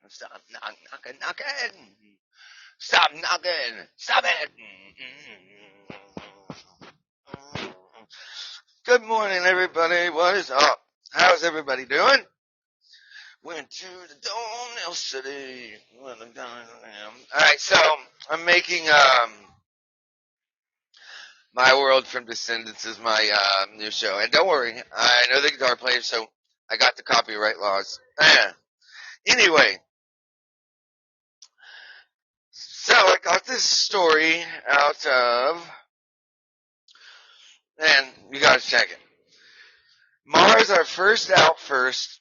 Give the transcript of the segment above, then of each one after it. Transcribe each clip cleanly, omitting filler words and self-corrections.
Stop knocking. Stop knocking. Stop it. Good morning, everybody. What is up? How's everybody doing? Went to the Donell City. Alright, so I'm making My World from Descendants is my new show. And don't worry, I know the guitar player, so I got the copyright laws. Anyway, so I got this story out of, and you gotta check it. Mars, our first outpost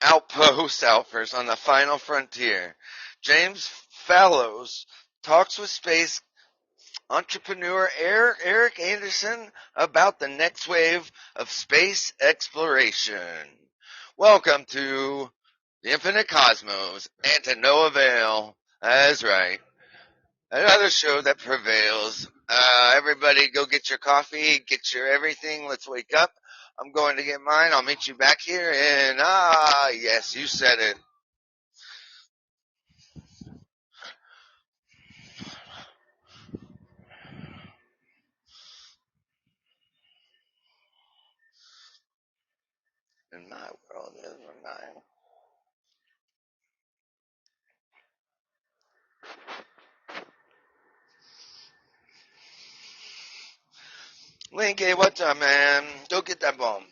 on the final frontier. James Fallows talks with space entrepreneur Eric Anderson about the next wave of space exploration. Welcome to the Infinite Cosmos, and to no avail. That's right. Another show that prevails. Everybody go get your coffee, get your everything. Let's wake up. I'm going to get mine. I'll meet you back here in, yes, you said it. In my world is mine. Linky, what's up, man? Go get that bomb.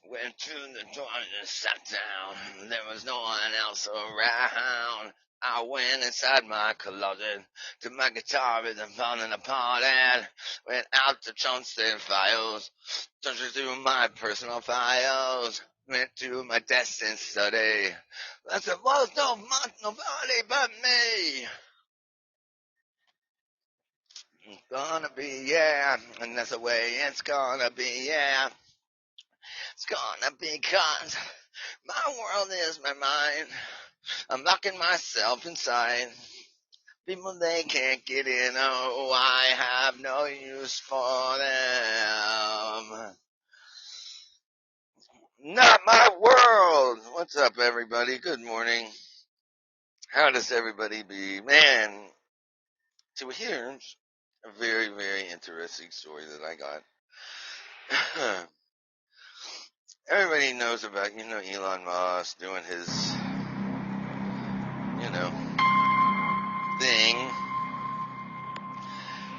Went to the door and sat down. There was no one else around. I went inside my closet to my guitar rhythm falling apart and went out to Chauncey files, searching through my personal files. Went to my desk and study. I said, was nobody but me. It's gonna be, yeah, and that's the way it's gonna be, yeah. It's gonna be 'cause my world is my mind. I'm locking myself inside. People, they can't get in. Oh, I have no use for them. Not my world. What's up, everybody? Good morning. How does everybody be? Man, so here's a very, very interesting story that I got. Everybody knows about, Elon Musk doing his, thing.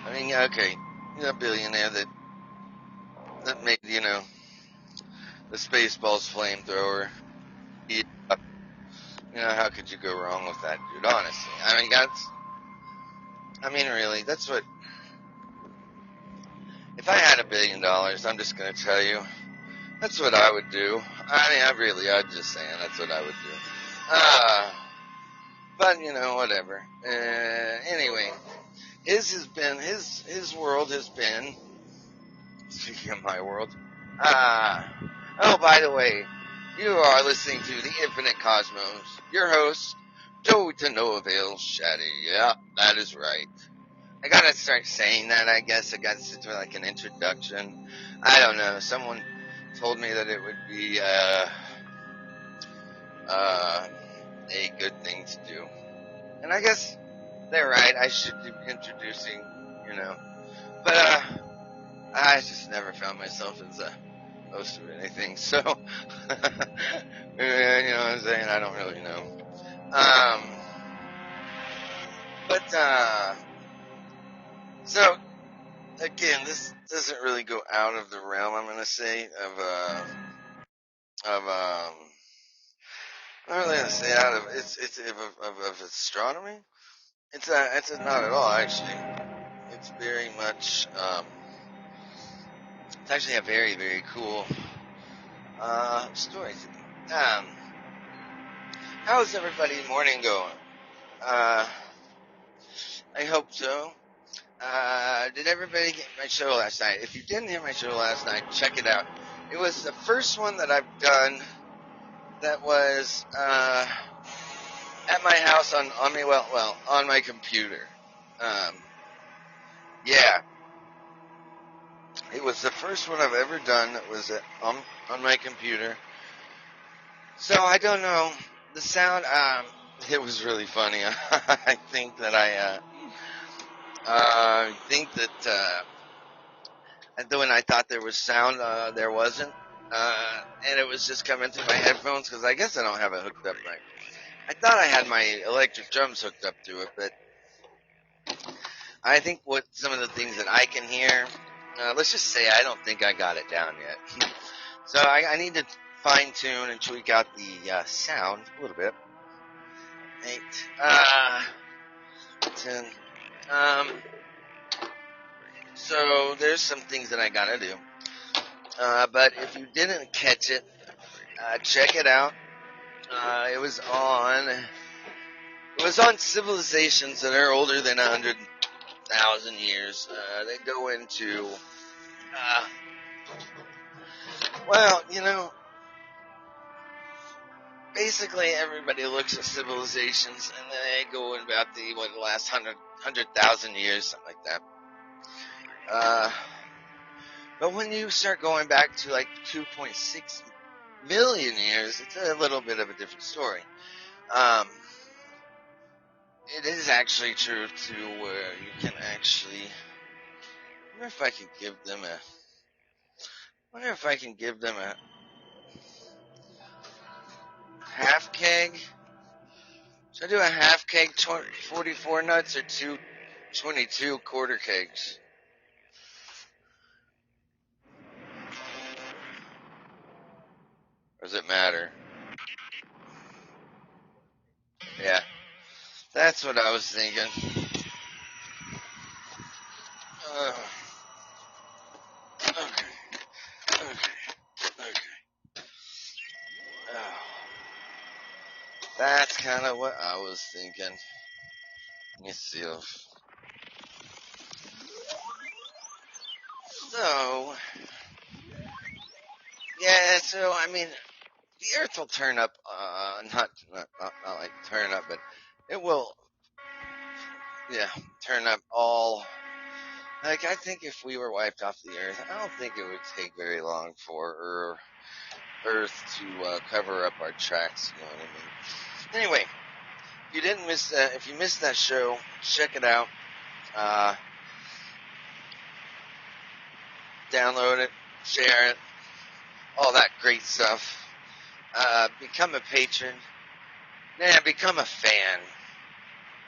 I mean, okay, you're a billionaire that made, the Spaceballs flamethrower. How could you go wrong with that, dude? Honestly, really, that's what. If I had $1 billion, I'm just gonna tell you, that's what I would do. I'm just saying, that's what I would do. But whatever. Anyway, his world has been. Speaking of my world, oh, by the way, you are listening to the Infinite Cosmos. Your host, Joe to no avail, Shaddy. Yeah, that is right. I gotta start saying that, I guess. I gotta sit through like an introduction. I don't know. Someone told me that it would be a good thing to do. And I guess they're right. I should be introducing, But I just never found myself as a host of anything. So, you know what I'm saying? I don't really know. So, again, this doesn't really go out of the realm, I'm going to say, I'm really going to say out of, of astronomy. It's not at all, actually. It's very much, it's actually a very, very cool, story. How's everybody's morning going? Uh, I hope so. Did everybody get my show last night? If you didn't hear my show last night, check it out. It was the first one that I've done that was at my house on my computer. Um, yeah, it was the first one I've ever done that was on my computer. So I don't know the sound. It was really funny. I think that when I thought there was sound, there wasn't. And it was just coming through my headphones because I guess I don't have it hooked up right. I thought I had my electric drums hooked up to it, but I think what some of the things that I can hear, let's just say I don't think I got it down yet. So I need to fine tune and tweak out the sound a little bit. 8, 10. So there's some things that I gotta do. But if you didn't catch it, check it out. It was on civilizations that are older than 100,000 years. They go into, basically everybody looks at civilizations and they go in about the last 100,000 years, something like that. But when you start going back to like 2.6 million years, it's a little bit of a different story. It is actually true to where you can actually. I wonder if I can give them a half keg. Should I do a half keg 44 nuts or 222 quarter kegs? Or does it matter? Yeah, that's what I was thinking. Okay, okay. Oh, that's kind of what I was thinking. Let me see. So, yeah, so I mean, the Earth will turn up, not like turn up, but it will, yeah, turn up all. Like, I think if we were wiped off the Earth, I don't think it would take very long for Earth to cover up our tracks. You know what I mean? Anyway, if you missed that show, check it out. Download it, share it, all that great stuff. Become a patron. Become a fan.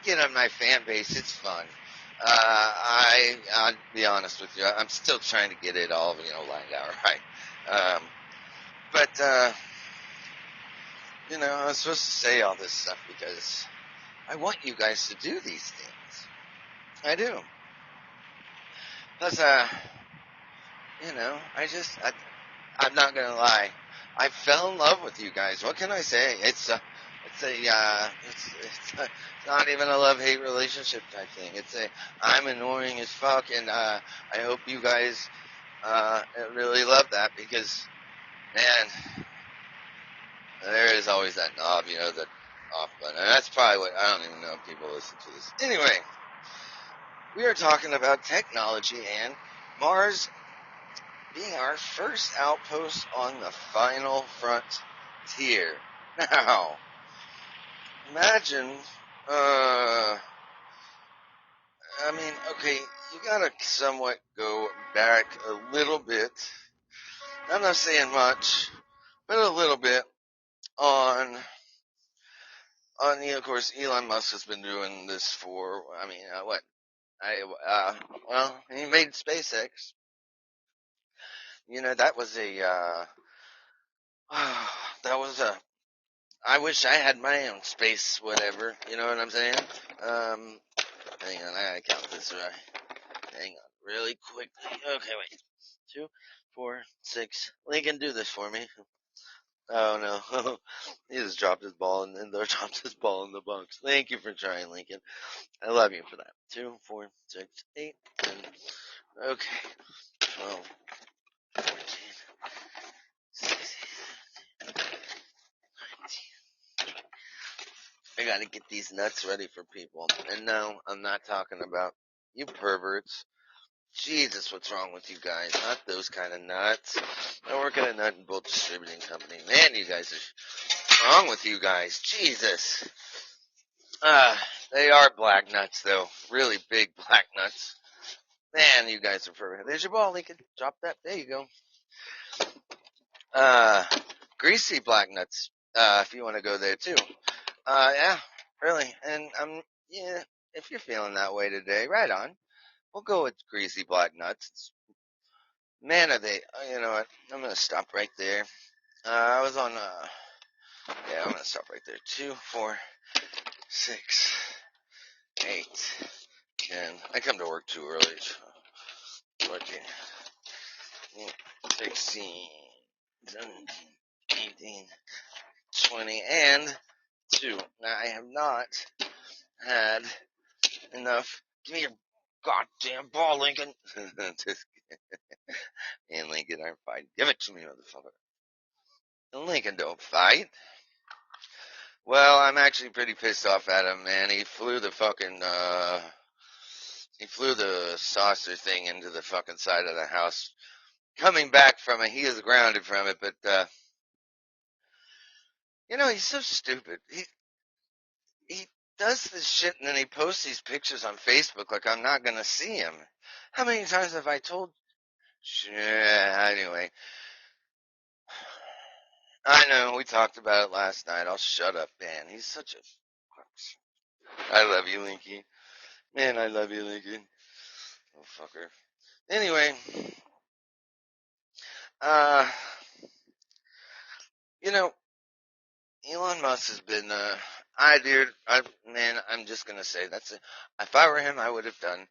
Get on my fan base. It's fun. I'll be honest with you. I'm still trying to get it all, lined out right. But I was supposed to say all this stuff because I want you guys to do these things. I do. Plus, I'm not gonna lie. I fell in love with you guys. What can I say? It's not even a love-hate relationship type thing. I'm annoying as fuck, and I hope you guys really love that because, man, there is always that knob, the off button. And that's probably what, I don't even know if people listen to this. Anyway, we are talking about technology and Mars being our first outpost on the final frontier. Now, imagine, okay, you gotta somewhat go back a little bit. I'm not saying much, but a little bit on, of course, Elon Musk has been doing this for, what? He made SpaceX. That was I wish I had my own space, whatever. You know what I'm saying? Hang on, I gotta count this right. Hang on, really quickly. Okay, wait. 2, 4, 6. Lincoln, do this for me. Oh no. He just dropped his ball and then dropped his ball in the box. Thank you for trying, Lincoln. I love you for that. 2, 4, 6, 8, 10. Okay. 12, 14, 16, 19. I gotta get these nuts ready for people. And no, I'm not talking about you perverts. Jesus, what's wrong with you guys? Not those kind of nuts. I work at a nut and bolt distributing company. Man, you guys are wrong with you guys. Jesus. They are black nuts though. Really big black nuts. Man, you guys are perfect. There's your ball, Lincoln. Drop that. There you go. Uh, greasy black nuts. If you want to go there too. Yeah, really. And yeah, if you're feeling that way today, right on. We'll go with greasy black nuts. Man, are they? You know what? I'm gonna stop right there. I was on. Yeah, I'm gonna stop right there. 2, 4, 6, 8, 10. I come to work too early. 14, 16, 17, 18, 20, and 2. Now, I have not had enough. Give me your goddamn ball, Lincoln. Just and Lincoln aren't fighting. Give it to me, motherfucker. Lincoln don't fight. Well, I'm actually pretty pissed off at him, man. He flew the saucer thing into the fucking side of the house. Coming back from it, he is grounded from it, but, he's so stupid. He does this shit and then he posts these pictures on Facebook like I'm not gonna see him. How many times have I told? Yeah, anyway. I know, we talked about it last night. I'll shut up, man. He's such a... I love you, Linky. Man, I love you, Linky. Oh, fucker. Anyway, uh, you know, Elon Musk has been, man, I'm just gonna say that's it. If I were him, I would have done.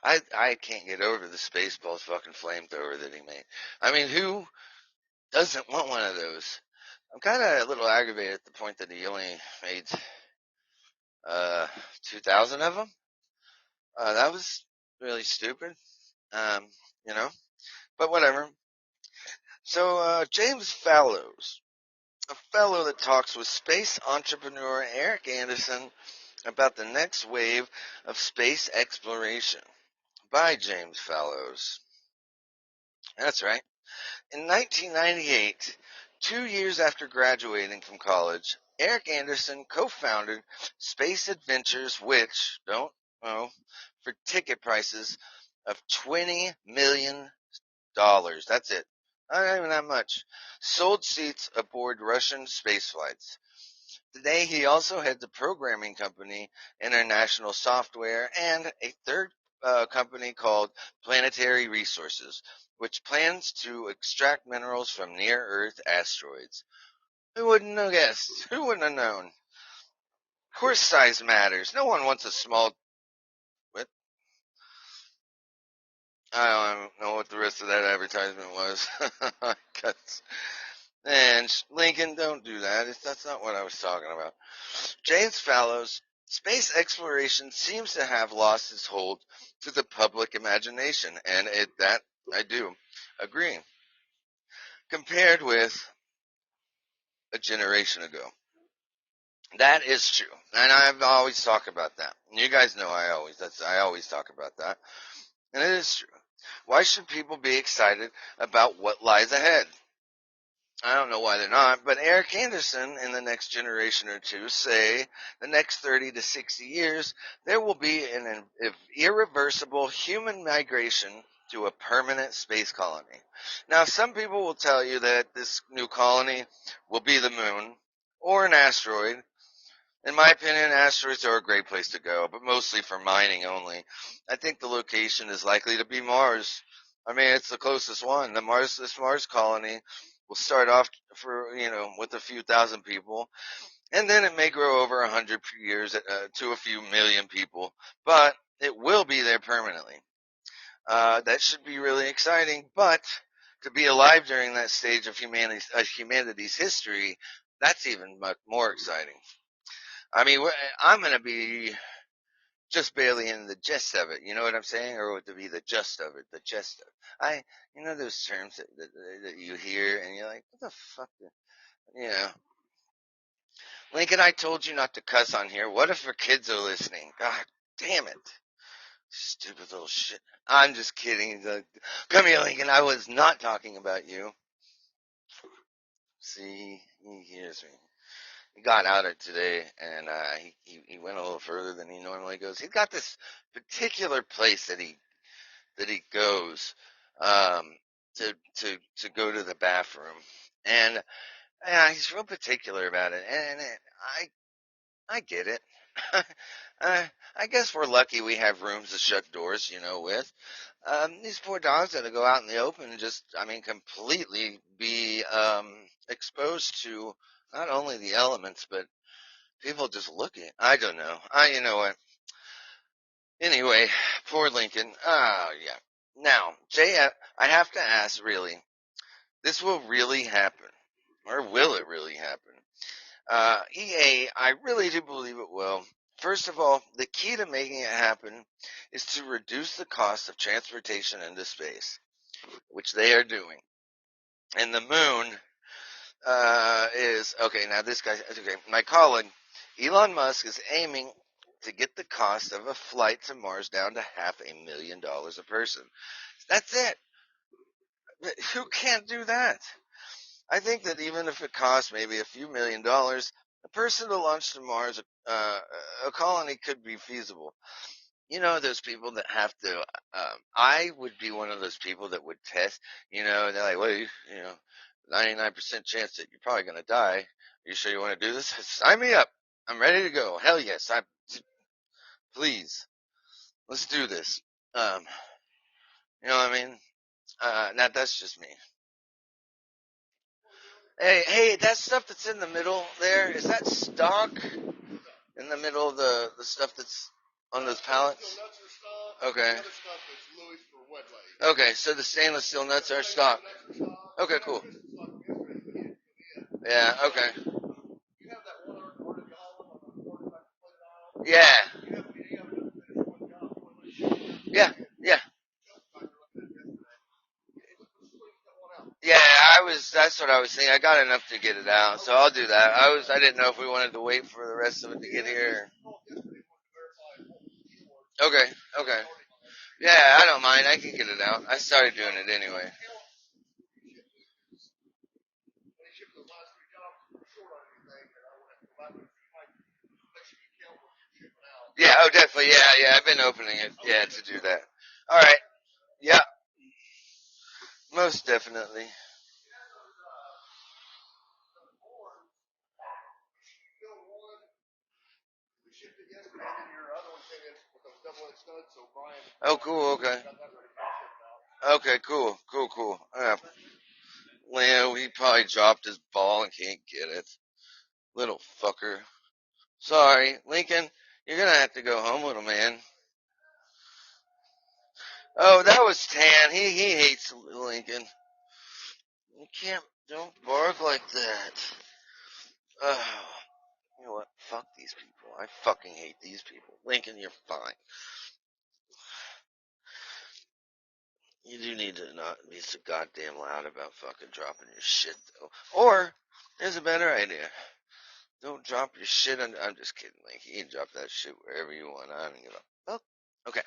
I can't get over the Spaceballs fucking flamethrower that he made. I mean, who doesn't want one of those? I'm kind of a little aggravated at the point that he only made, 2,000 of them. That was really stupid. Um, you know, but whatever. So, James Fallows, a fellow that talks with space entrepreneur Eric Anderson about the next wave of space exploration by James Fallows. That's right. In 1998, 2 years after graduating from college, Eric Anderson co-founded Space Adventures, which, don't know, for ticket prices of $20 million. That's it. Not even that much. Sold seats aboard Russian space flights. Today, he also heads a programming company, International Software, and a third company called Planetary Resources, which plans to extract minerals from near-Earth asteroids. Who wouldn't have guessed? Who wouldn't have known? Of course, size matters. No one wants a small. What? I don't know what the rest of that advertisement was. And Lincoln, don't do that. That's not what I was talking about. James Fallows, space exploration seems to have lost its hold to the public imagination, and that I do agree. Compared with a generation ago, that is true, and I've always talked about that. You guys know I always talk about that, and it is true. Why should people be excited about what lies ahead? I don't know why they're not, but Eric Anderson in the next generation or two say the next 30 to 60 years, there will be an irreversible human migration to a permanent space colony. Now, some people will tell you that this new colony will be the moon or an asteroid. In my opinion, asteroids are a great place to go, but mostly for mining only. I think the location is likely to be Mars. I mean, it's the closest one. This Mars colony will start off with a few thousand people, and then it may grow over 100 years to a few million people, but it will be there permanently. That should be really exciting, but to be alive during that stage of humanity's history, that's even much more exciting. I mean, I'm going to be just barely in the gist of it. You know what I'm saying? Or to be the gist of it, the gist of it. You know those terms that you hear and you're like, what the fuck? You know. Lincoln, I told you not to cuss on here. What if our kids are listening? God damn it. Stupid little shit. I'm just kidding. Come here, Lincoln. I was not talking about you. See, he hears me. He got out of today, and he went a little further than he normally goes. He's got this particular place that he goes to go to the bathroom, and yeah, he's real particular about it, and I get it. I guess we're lucky we have rooms to shut doors, with. These poor dogs got to go out in the open and just, completely be exposed to not only the elements, but people just looking. I don't know. You know what? Anyway, poor Lincoln. Yeah. Now, Jay, I have to ask, really, this will really happen, or will it really happen? EA, I really do believe it will. First of all, the key to making it happen is to reduce the cost of transportation into space, which they are doing. And the moon is okay. Now this guy, okay, my colleague, Elon Musk is aiming to get the cost of a flight to Mars down to $500,000 a person. That's it. Who can't do that? I think that even if it costs maybe a few $1,000,000, a person to launch to Mars, a colony could be feasible. You know, those people that have to, I would be one of those people that would test, they're like, well, 99% chance that you're probably going to die. Are you sure you want to do this? Sign me up. I'm ready to go. Hell yes. Please, let's do this. You know what I mean? Now that's just me. Hey, that stuff that's in the middle there, is that stock in the middle of the stuff that's on those pallets? Okay. Okay, so the stainless steel nuts are stock. Okay, cool. Yeah, okay. Yeah. Yeah, yeah. Yeah, that's what I was thinking. I got enough to get it out, so I'll do that. I didn't know if we wanted to wait for the rest of it to get here. Okay, okay. Yeah, I don't mind. I can get it out. I started doing it anyway. Yeah, oh, definitely. Yeah. I've been opening it. Yeah, to do that. All right. Yeah, most definitely. Oh, cool. Okay. Okay, cool. Leo, he probably dropped his ball and can't get it. Little fucker. Sorry, Lincoln. You're gonna have to go home, little man. Oh, that was Tan. He hates Lincoln. You can't. Don't bark like that. Oh, you know what? Fuck these people. I fucking hate these people. Lincoln, you're fine. You do need to not be so goddamn loud about fucking dropping your shit, though. Or, there's a better idea. Don't drop your shit on. I'm just kidding, Link. You can drop that shit wherever you want. I don't give a. Oh, okay.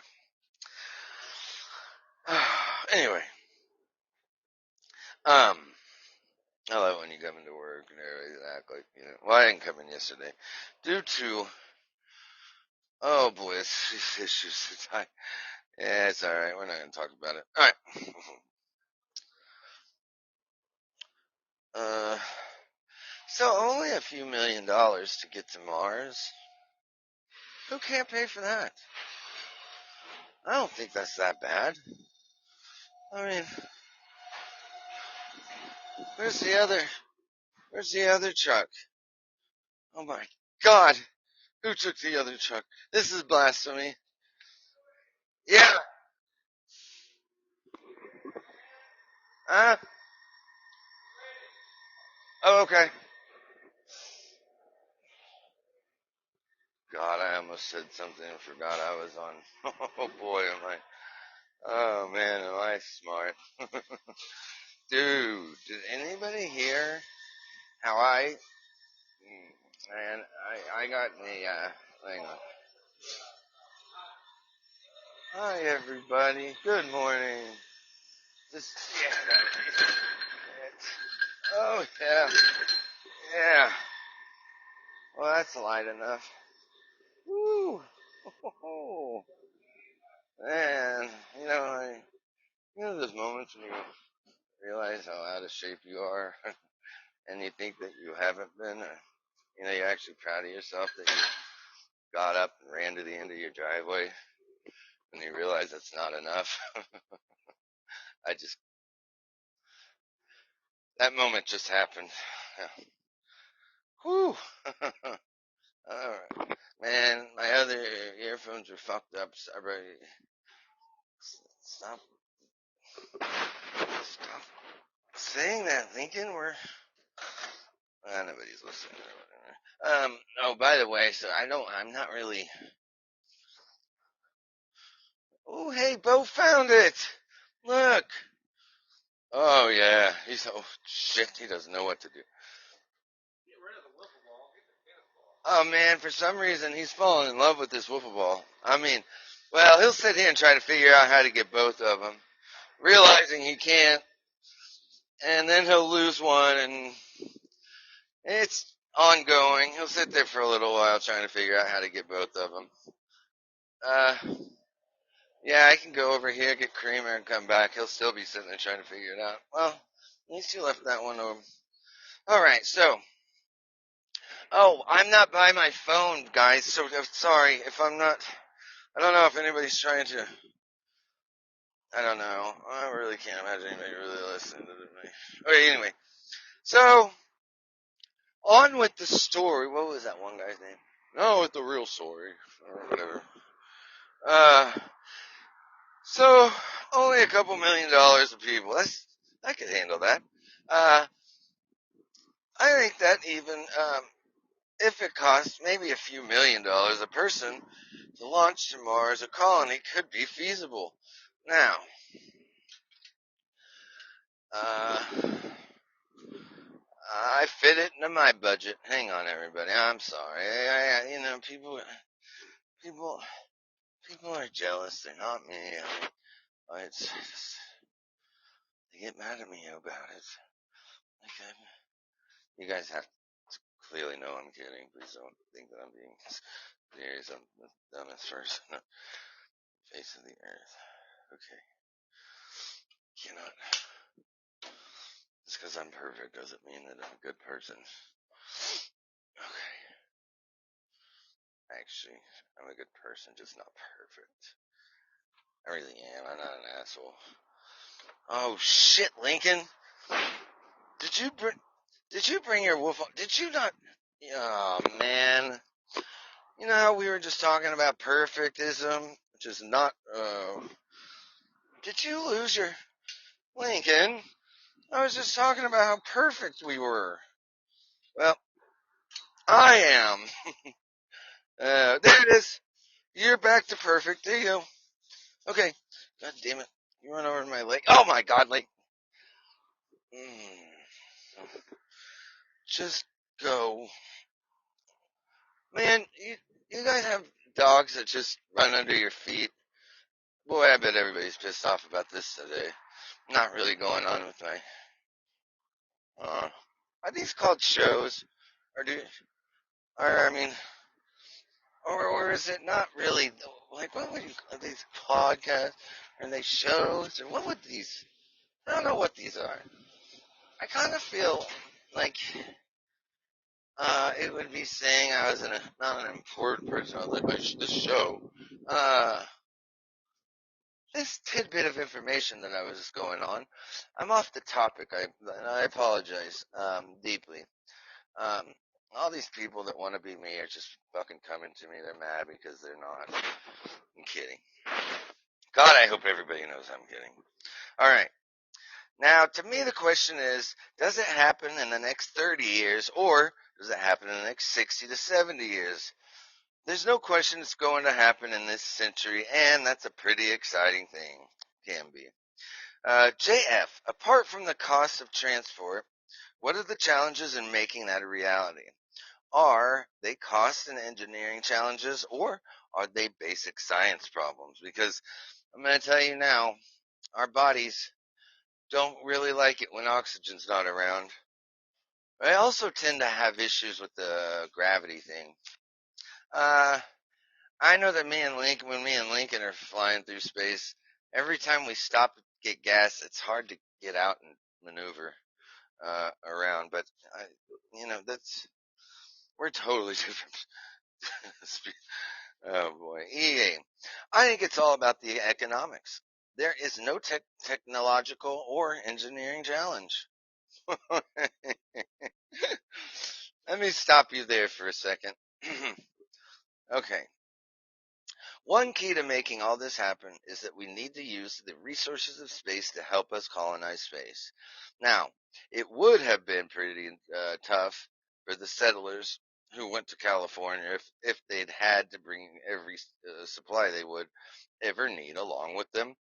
Anyway, um, I love when you come into work and everything act like Well, I didn't come in yesterday due to oh boy, it's issues. Yeah, it's all right. We're not gonna talk about it. All right. uh, so only a few $1,000,000 to get to Mars. Who can't pay for that? I don't think that's that bad. I mean, where's the other? Where's the other truck? Oh my God! Who took the other truck? This is blasphemy. Yeah. Huh? Oh, okay. God, I almost said something and forgot I was on. Oh boy, am I. Oh man, am I smart. Dude, did anybody hear how man, I got the, hang on. Hi everybody, good morning. Just, yeah, oh yeah, yeah. Well, that's light enough. Woo! Oh, man, you know, those moments when you realize how out of shape you are, and you think that you haven't been, you're actually proud of yourself that you got up and ran to the end of your driveway, and you realize that's not enough. I just, that moment just happened. Yeah. Whew. Alright. Man, my other earphones are fucked up. Sorry. Stop. Stop saying that, Lincoln. Nobody's listening or whatever. Oh, by the way, so I'm not really. Oh, hey, Bo found it. Look. Oh, yeah. Oh, shit. He doesn't know what to do. Oh, man, for some reason, he's fallen in love with this wiffle ball. I mean, well, he'll sit here and try to figure out how to get both of them, realizing he can't, and then he'll lose one, and it's ongoing. He'll sit there for a little while trying to figure out how to get both of them. Yeah, I can go over here, get Creamer, and come back. He'll still be sitting there trying to figure it out. Well, at least you left that one over. Alright, so. Oh, I'm not by my phone, guys, so sorry if I'm not. I don't know if anybody's trying to. I don't know. I really can't imagine anybody really listening to me. Okay, anyway. So, on with the story. What was that one guy's name? No, with the real story. Or whatever. So, only a couple $1,000,000 of people. I could handle that. I think that even, if it costs maybe a few $1,000,000 a person to launch to Mars, a colony could be feasible. Now, I fit it into my budget. Hang on, everybody. I'm sorry. People, people are jealous. They're not me. It's just, they get mad at me about it. Okay. You guys have to clearly know I'm kidding. Please don't think that I'm being serious. I'm the dumbest person on the face of the earth. Okay. Cannot. Just because I'm perfect doesn't mean that I'm a good person. Okay. Actually, I'm a good person, just not perfect. I really am. I'm not an asshole. Oh shit, Lincoln! Did you bring your wolf? Did you not? Oh man! You know how we were just talking about perfectism, which is not. Did you lose your Lincoln? I was just talking about how perfect we were. Well, I am. There it is. You're back to perfect. There you go. Okay. God damn it. You run over my leg. Oh my god, like. Just go. Man, you guys have dogs that just run under your feet. Boy, I bet everybody's pissed off about this today. Not really going on with my. Are these called shows? Or I mean, or is it not really? Like, what would you, are these podcasts? Are they shows? Or what would these, I don't know what these are. I kind of feel like, it would be saying I was not an important person. I was like, this show. This tidbit of information that I was going on, I'm off the topic. I apologize, deeply. Um, all these people that want to be me are just fucking coming to me. They're mad because they're not. I'm kidding. God, I hope everybody knows I'm kidding. All right. Now, to me, the question is, does it happen in the next 30 years, or does it happen in the next 60 to 70 years? There's no question it's going to happen in this century, and that's a pretty exciting thing. Can be. JF, apart from the cost of transport, what are the challenges in making that a reality? Are they cost and engineering challenges, or are they basic science problems? Because I'm going to tell you now, our bodies don't really like it when oxygen's not around. I also tend to have issues with the gravity thing. Uh, I know that when me and Lincoln are flying through space, every time we stop to get gas, it's hard to get out and maneuver around. But we're totally different. Oh boy, EA. I think it's all about the economics. There is no technological or engineering challenge. Let me stop you there for a second. Okay. One key to making all this happen is that we need to use the resources of space to help us colonize space. Now, it would have been pretty tough for the settlers who went to California if they'd had to bring every supply they would ever need along with them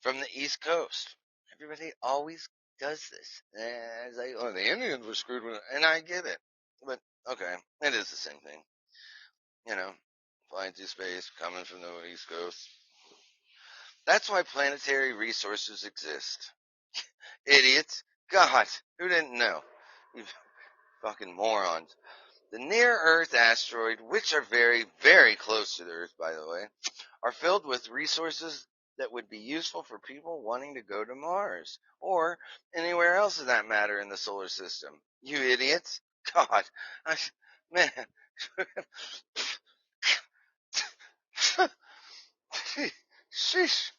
from the East Coast. Everybody always does this. It's like, oh, the Indians were screwed with it, and I get it. But, okay, it is the same thing. You know, flying through space, coming from the East Coast. That's why planetary resources exist. Idiots. God, who didn't know? You fucking morons. The near-Earth asteroid, which are very, very close to the Earth, by the way, are filled with resources that would be useful for people wanting to go to Mars or anywhere else of that matter in the solar system. You idiots. God, man. Sheesh.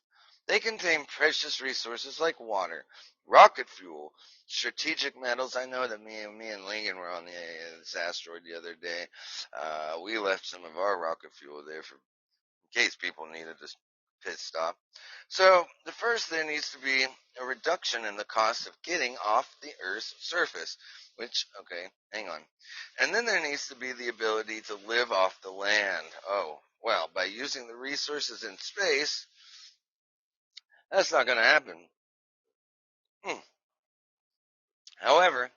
They contain precious resources like water, rocket fuel, strategic metals. I know that me and Lincoln were on this asteroid the other day. We left some of our rocket fuel there for in case people needed a pit stop. So the first there needs to be a reduction in the cost of getting off the Earth's surface, which, okay, hang on. And then there needs to be the ability to live off the land. Oh, well, by using the resources in space, that's not going to happen. Hmm. However,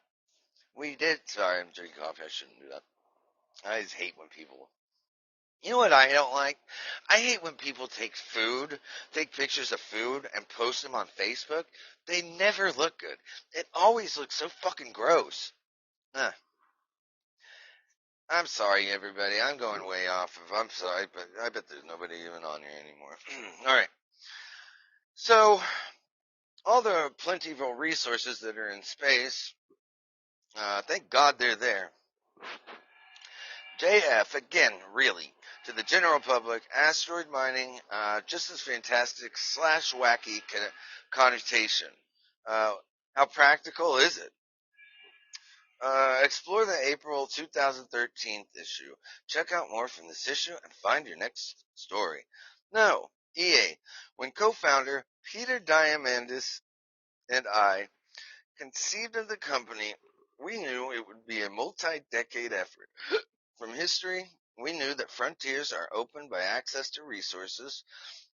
we did. Sorry, I'm drinking coffee. I shouldn't do that. I just hate when people. You know what I don't like? I hate when people take pictures of food, and post them on Facebook. They never look good. It always looks so fucking gross. Uh, I'm sorry, everybody. I'm going way off. I'm sorry, but I bet there's nobody even on here anymore. All right. So, all the plentiful resources that are in space, thank God they're there. JF, again, really, to the general public, asteroid mining, just as fantastic slash wacky connotation. Uh, how practical is it? Explore the April 2013 issue. Check out more from this issue and find your next story. No, EA. When co-founder Peter Diamandis and I conceived of the company, we knew it would be a multi-decade effort. From history, we knew that frontiers are opened by access to resources.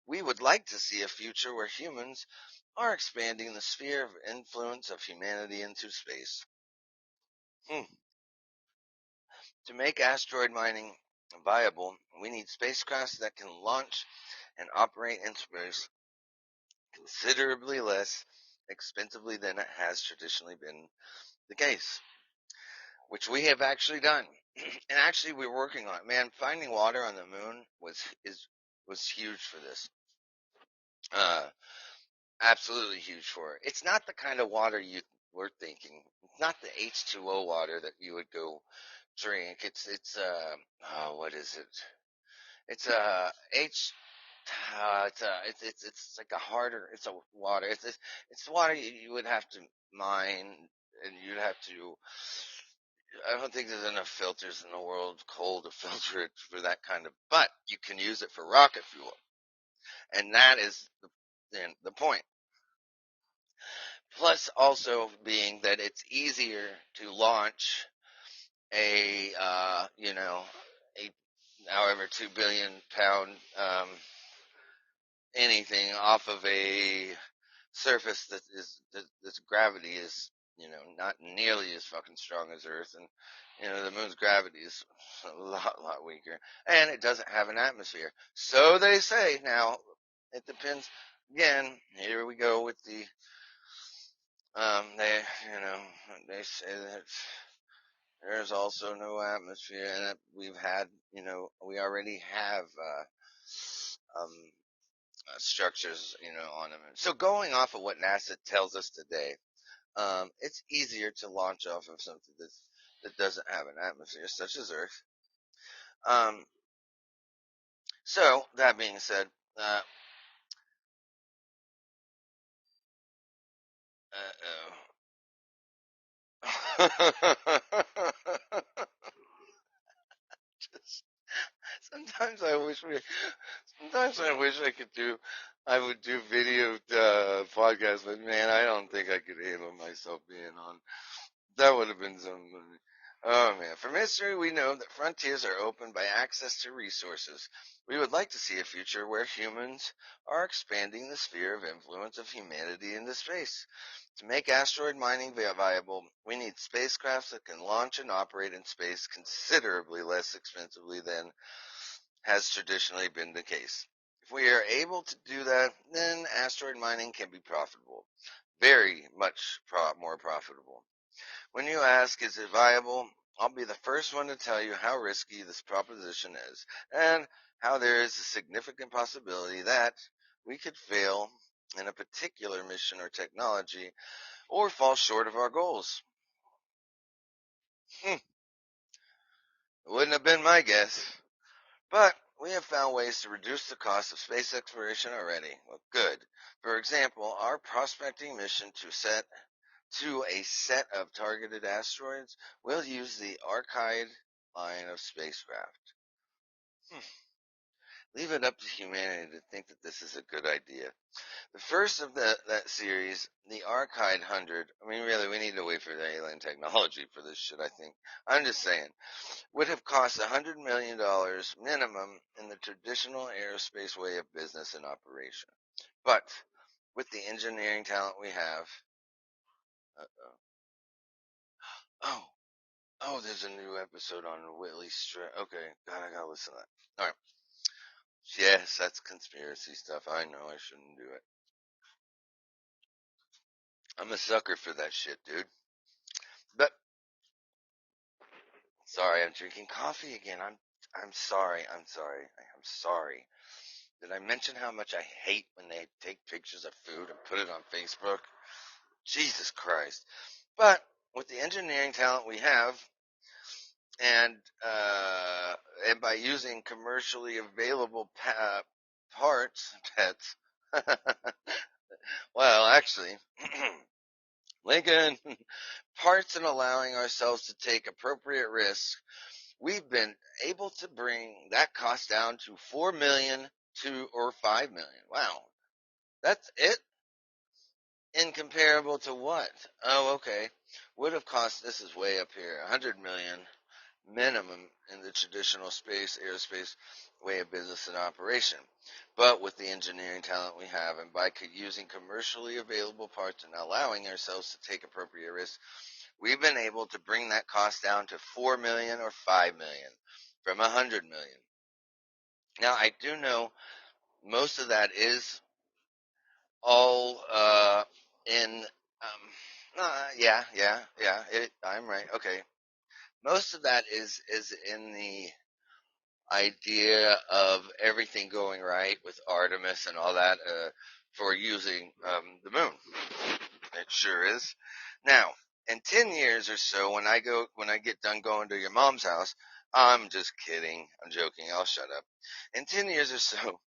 We would like to see a future where humans are expanding the sphere of influence of humanity into space. To make asteroid mining viable, we need spacecraft that can launch and operate in space considerably less expensively than it has traditionally been the case, which we have actually done. And actually, we're working on it. Man, finding water on the moon was huge for this. Uh, Absolutely huge for it. It's not the kind of water you were thinking. It's not the H2O water that you would go drink. It's oh, what is it? It's a H. It's like a harder. It's a water. It's water you would have to mine, and you'd have to. I don't think there's enough filters in the world coal to filter it for that kind of. But you can use it for rocket fuel, and that is the point. Plus, also being that it's easier to launch a a however 2 billion pound anything off of a surface that's gravity is not nearly as fucking strong as Earth, and the moon's gravity is a lot weaker, and it doesn't have an atmosphere. So they say. Now it depends. Again, here we go with the they they say that there's also no atmosphere, and that we already have structures on them. So going off of what NASA tells us today, it's easier to launch off of something that doesn't have an atmosphere, such as Earth. Um, so that being said, uh, just, sometimes I wish we. Sometimes I wish I could do. I would do video podcasts, but man, I don't think I could handle myself being on. That would have been something. Oh man, from history we know that frontiers are opened by access to resources. We would like to see a future where humans are expanding the sphere of influence of humanity into space. To make asteroid mining viable, we need spacecrafts that can launch and operate in space considerably less expensively than has traditionally been the case. If we are able to do that, then asteroid mining can be profitable. Very much more profitable. When you ask, is it viable? I'll be the first one to tell you how risky this proposition is, and how there is a significant possibility that we could fail in a particular mission or technology, or fall short of our goals. It wouldn't have been my guess. But we have found ways to reduce the cost of space exploration already. Well, good. For example, our prospecting mission to a set of targeted asteroids will use the Archive line of spacecraft. Hmm. Leave it up to humanity to think that this is a good idea. The first of that series, the Archive 100, I mean, really, we need to wait for the alien technology for this shit, I think. I'm just saying. Would have cost $100 million minimum in the traditional aerospace way of business and operation. But with the engineering talent we have, uh-oh. Oh, oh, there's a new episode on Whitley Straight. Okay, God, I gotta listen to that. All right. Yes, that's conspiracy stuff. I know I shouldn't do it. I'm a sucker for that shit, dude. But sorry, I'm drinking coffee again. I'm sorry. I'm sorry. I'm sorry. Did I mention how much I hate when they take pictures of food and put it on Facebook? Jesus Christ. But with the engineering talent we have, and and by using commercially available parts, pets. Well, actually, Lincoln, parts, and allowing ourselves to take appropriate risks, we've been able to bring that cost down to 4 million to or 5 million. Wow, that's it. Incomparable to what? Oh, okay. Would have cost. This is way up here. 100 million minimum in the traditional aerospace way of business and operation. But with the engineering talent we have, and by using commercially available parts and allowing ourselves to take appropriate risks, we've been able to bring that cost down to 4 million or 5 million from 100 million. Now, I do know most of that is all in. Yeah. I'm right. Okay, most of that is in the idea of everything going right with Artemis and all that for using the moon. It sure is. Now, in 10 years or so, when I get done going to your mom's house, I'm just kidding. I'm joking. I'll shut up. In 10 years or so,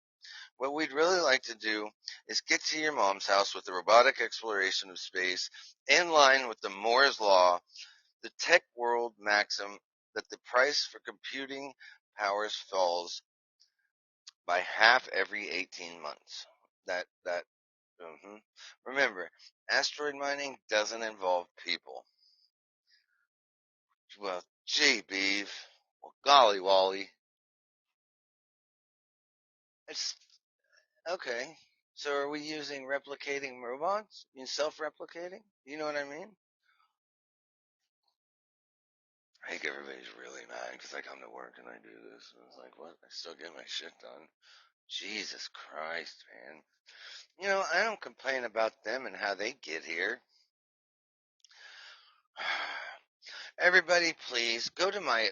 what we'd really like to do is get to your mom's house with the robotic exploration of space in line with the Moore's Law, the tech world maxim that the price for computing powers falls by half every 18 months. That Remember, asteroid mining doesn't involve people. Well, gee, beef. Well, golly, Wally. It's okay. So are we using replicating robots? You mean self-replicating? You know what I mean? I think everybody's really mad because I come to work and I do this. And it's like, what? I still get my shit done. Jesus Christ, man. You know, I don't complain about them and how they get here. Everybody, please go to my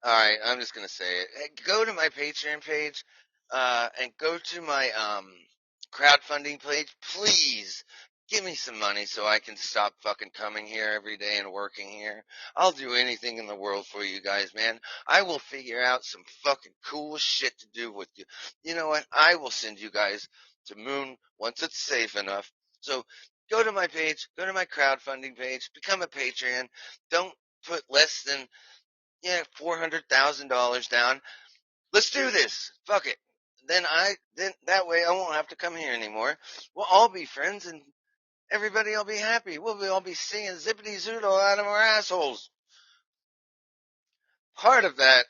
all right, I'm just gonna say it. Hey, go to my Patreon page, and go to my crowdfunding page. Please give me some money so I can stop fucking coming here every day and working here. I'll do anything in the world for you guys, man. I will figure out some fucking cool shit to do with you. You know what? I will send you guys to Moon once it's safe enough. So go to my page, go to my crowdfunding page, become a Patreon. Don't put less than $400,000 down. Let's do this. Fuck it. Then that way I won't have to come here anymore. We'll all be friends and everybody will be happy. We'll all be singing zippity zoodle out of our assholes. Part of that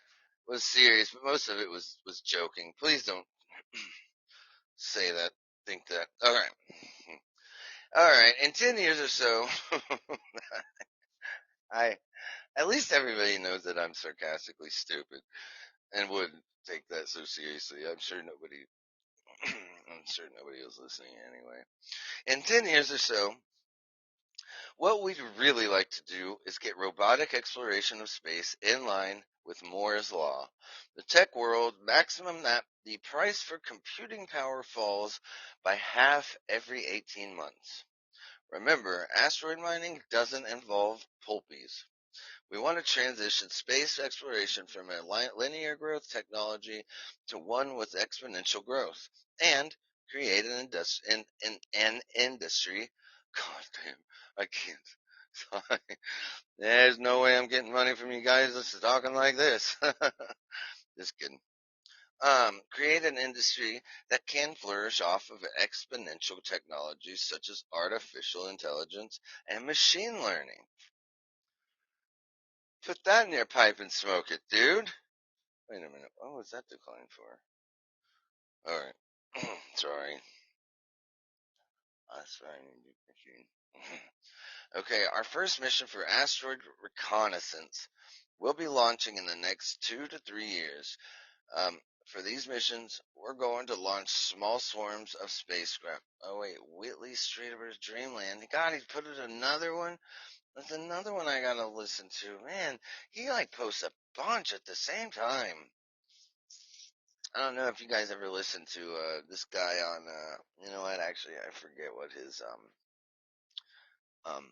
was serious, but most of it was joking. Please don't say that. Think that. All right. All right. In 10 years or so, I at least everybody knows that I'm sarcastically stupid and wouldn't take that so seriously. I'm sure nobody was listening anyway. In 10 years or so, what we'd really like to do is get robotic exploration of space in line with Moore's Law. The tech world maximum that the price for computing power falls by half every 18 months. Remember, asteroid mining doesn't involve pulpies. We want to transition space exploration from a linear growth technology to one with exponential growth and create an industry. God damn, I can't. Sorry. There's no way I'm getting money from you guys just talking like this. Just kidding. Create an industry that can flourish off of exponential technologies such as artificial intelligence and machine learning. Put that in your pipe and smoke it, dude. Wait a minute. What was that decline for? Alright. Sorry. That's fine. Okay, our first mission for asteroid reconnaissance will be launching in the next 2 to 3 years. For these missions, we're going to launch small swarms of spacecraft. Oh wait, Whitley Street over Dreamland. God, he put it another one. That's another one I gotta listen to. Man, he like posts a bunch at the same time. I don't know if you guys ever listened to this guy on you know what, actually I forget what his um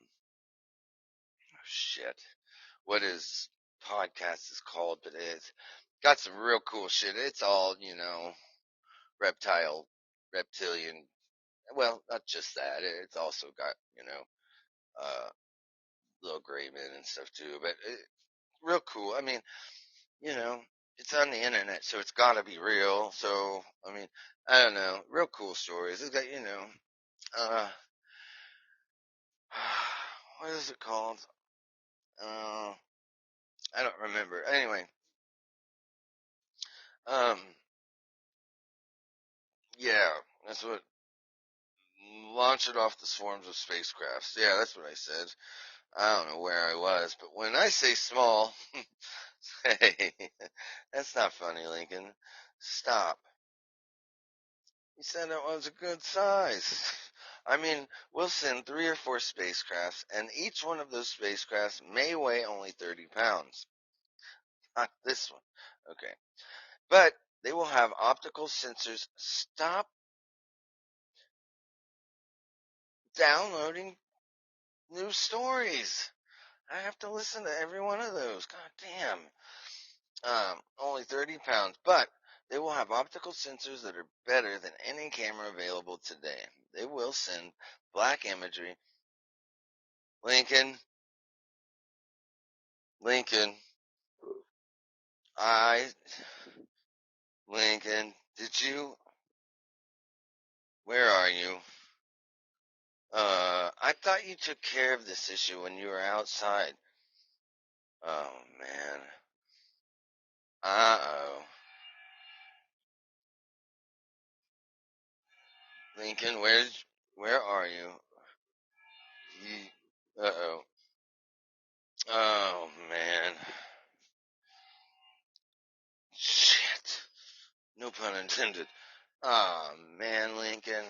shit. What his podcast is called, but it's got some real cool shit. It's all, reptilian. Well, not just that. It's also got, little gray men and stuff too. But real cool. I mean, you know, it's on the internet, so it's got to be real. So, I mean, I don't know. Real cool stories. It's got, uh, what is it called? Uh, I don't remember. Anyway, um, yeah, that's what. Launch it off the swarms of spacecrafts. Yeah, that's what I said. I don't know where I was, but when I say small, hey, that's not funny, Lincoln. Stop. You said it was a good size. I mean, we'll send 3 or 4 spacecrafts, and each one of those spacecrafts may weigh only 30 pounds. Not this one. Okay. But they will have optical sensors. Stop downloading new stories. I have to listen to every one of those. God damn. Only 30 pounds, but they will have optical sensors that are better than any camera available today. They will send black imagery. Lincoln, Lincoln, I, Lincoln, did you, Where are you? I thought you took care of this issue when you were outside. Oh man. Uh-oh. Lincoln, where are you? Uh-oh. Oh man. Shit. No pun intended. Oh man, Lincoln.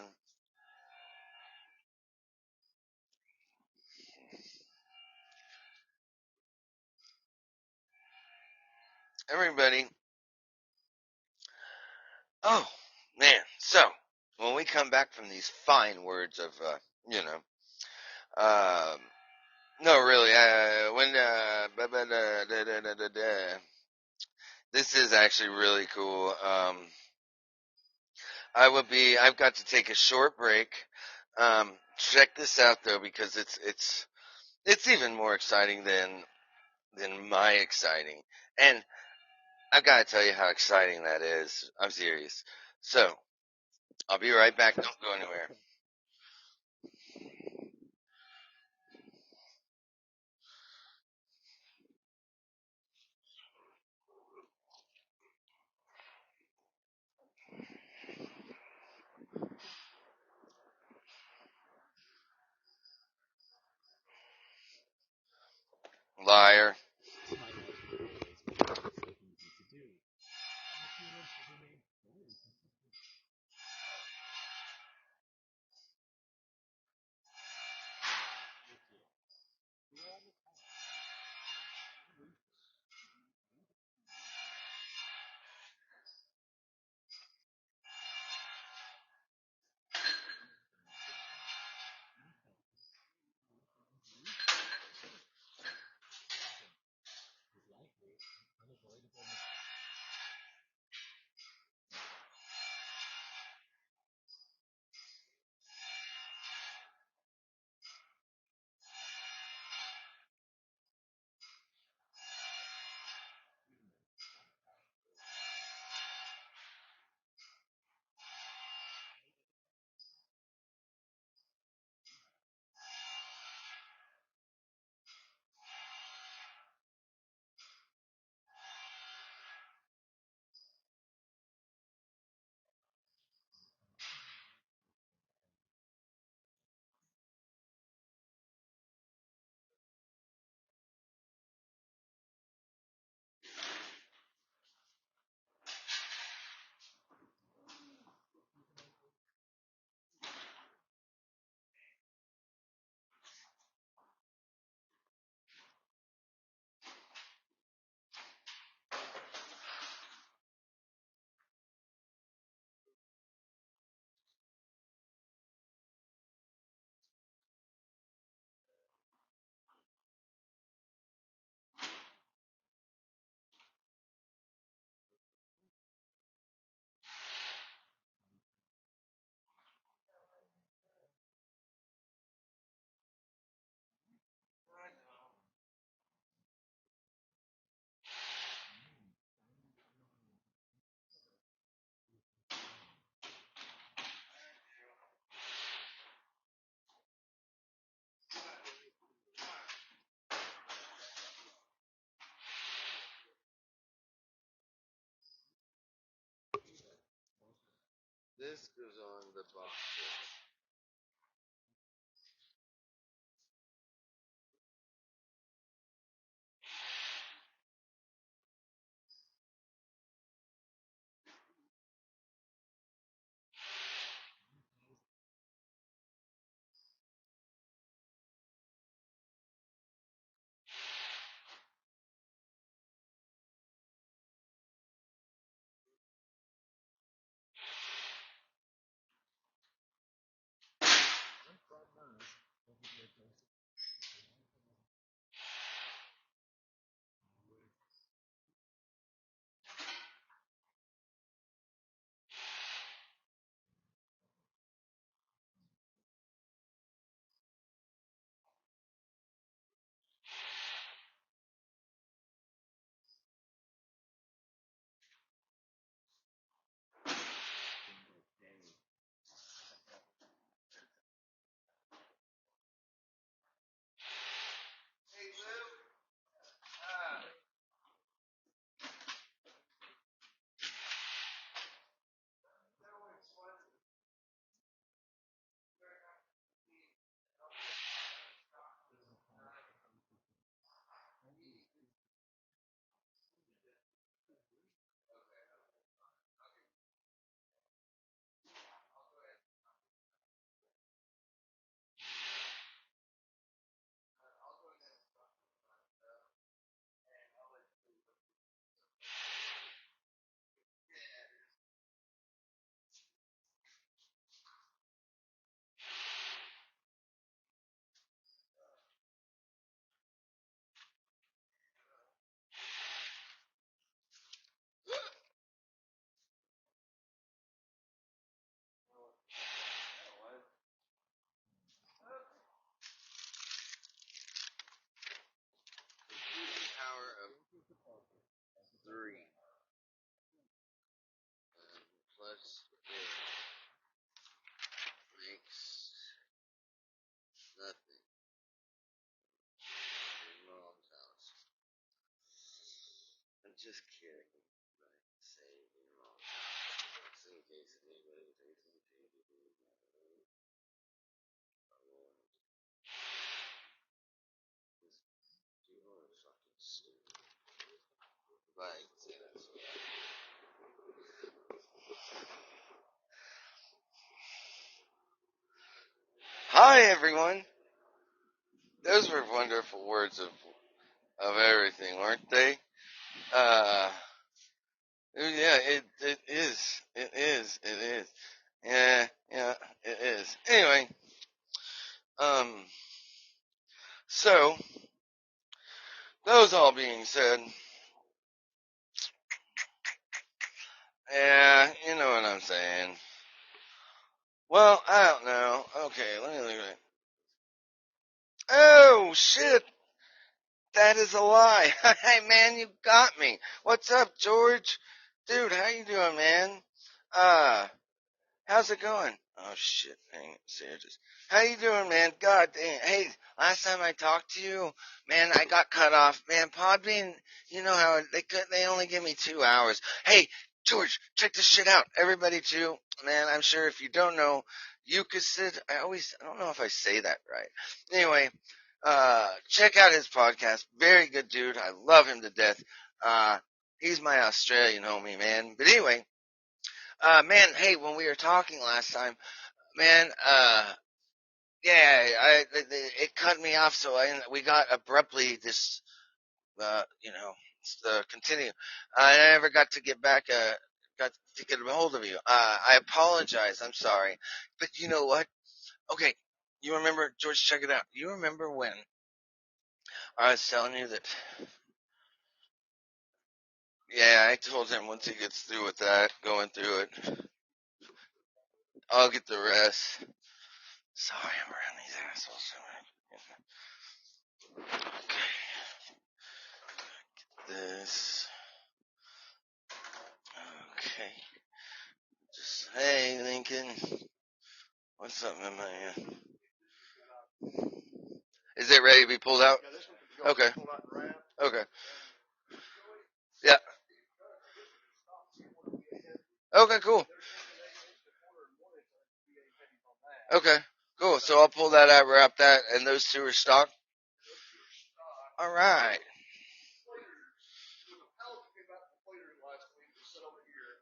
Everybody. Oh man. So, when we come back from these fine words of, you know, um, no, really, this is actually really cool. I've got to take a short break. Check this out though, because it's even more exciting than my exciting. And I've got to tell you how exciting that is. I'm serious. So, I'll be right back. Don't go anywhere. Liar. This goes on the box. 3 plus it makes nothing in mom's house. I'm just kidding. Right? Say in mom's house. In case anybody thinks I'm changing. You are fucking stupid. Right. Hi everyone. Those were wonderful words of everything, weren't they? Yeah, it is. It is. It is. Yeah, yeah, it is. Anyway, um, so those all being said, yeah, you know what I'm saying. Well, I don't know. Okay, let me look at it. Oh shit, that is a lie. Hey man, you got me. What's up, George? Dude, how you doing, man? Uh, How's it going? Oh shit, dang it, Sarah. How you doing, man? God dang. Hey, last time I talked to you, man, I got cut off. Man, Podbean, you know how they only give me 2 hours. Hey, George, check this shit out. Everybody too, man. I'm sure if you don't know, you could sit. I don't know if I say that right. Anyway, check out his podcast. Very good dude. I love him to death. He's my Australian homie, man. But anyway. Man, hey, when we were talking last time, man, yeah, it cut me off, so we got abruptly continue. I never got to got to get a hold of you. I apologize. I'm sorry, but you know what? Okay, you remember, George? Check it out. You remember when I was telling you that? Yeah, I told him once he gets through with that, going through it, I'll get the rest. Sorry, I'm around these assholes. This. Okay. Hey, Lincoln. What's up, man? Is it ready to be pulled out? Okay. Okay. Yeah. Okay, cool. Okay, cool. So I'll pull that out, wrap that, and those two are stock. All right.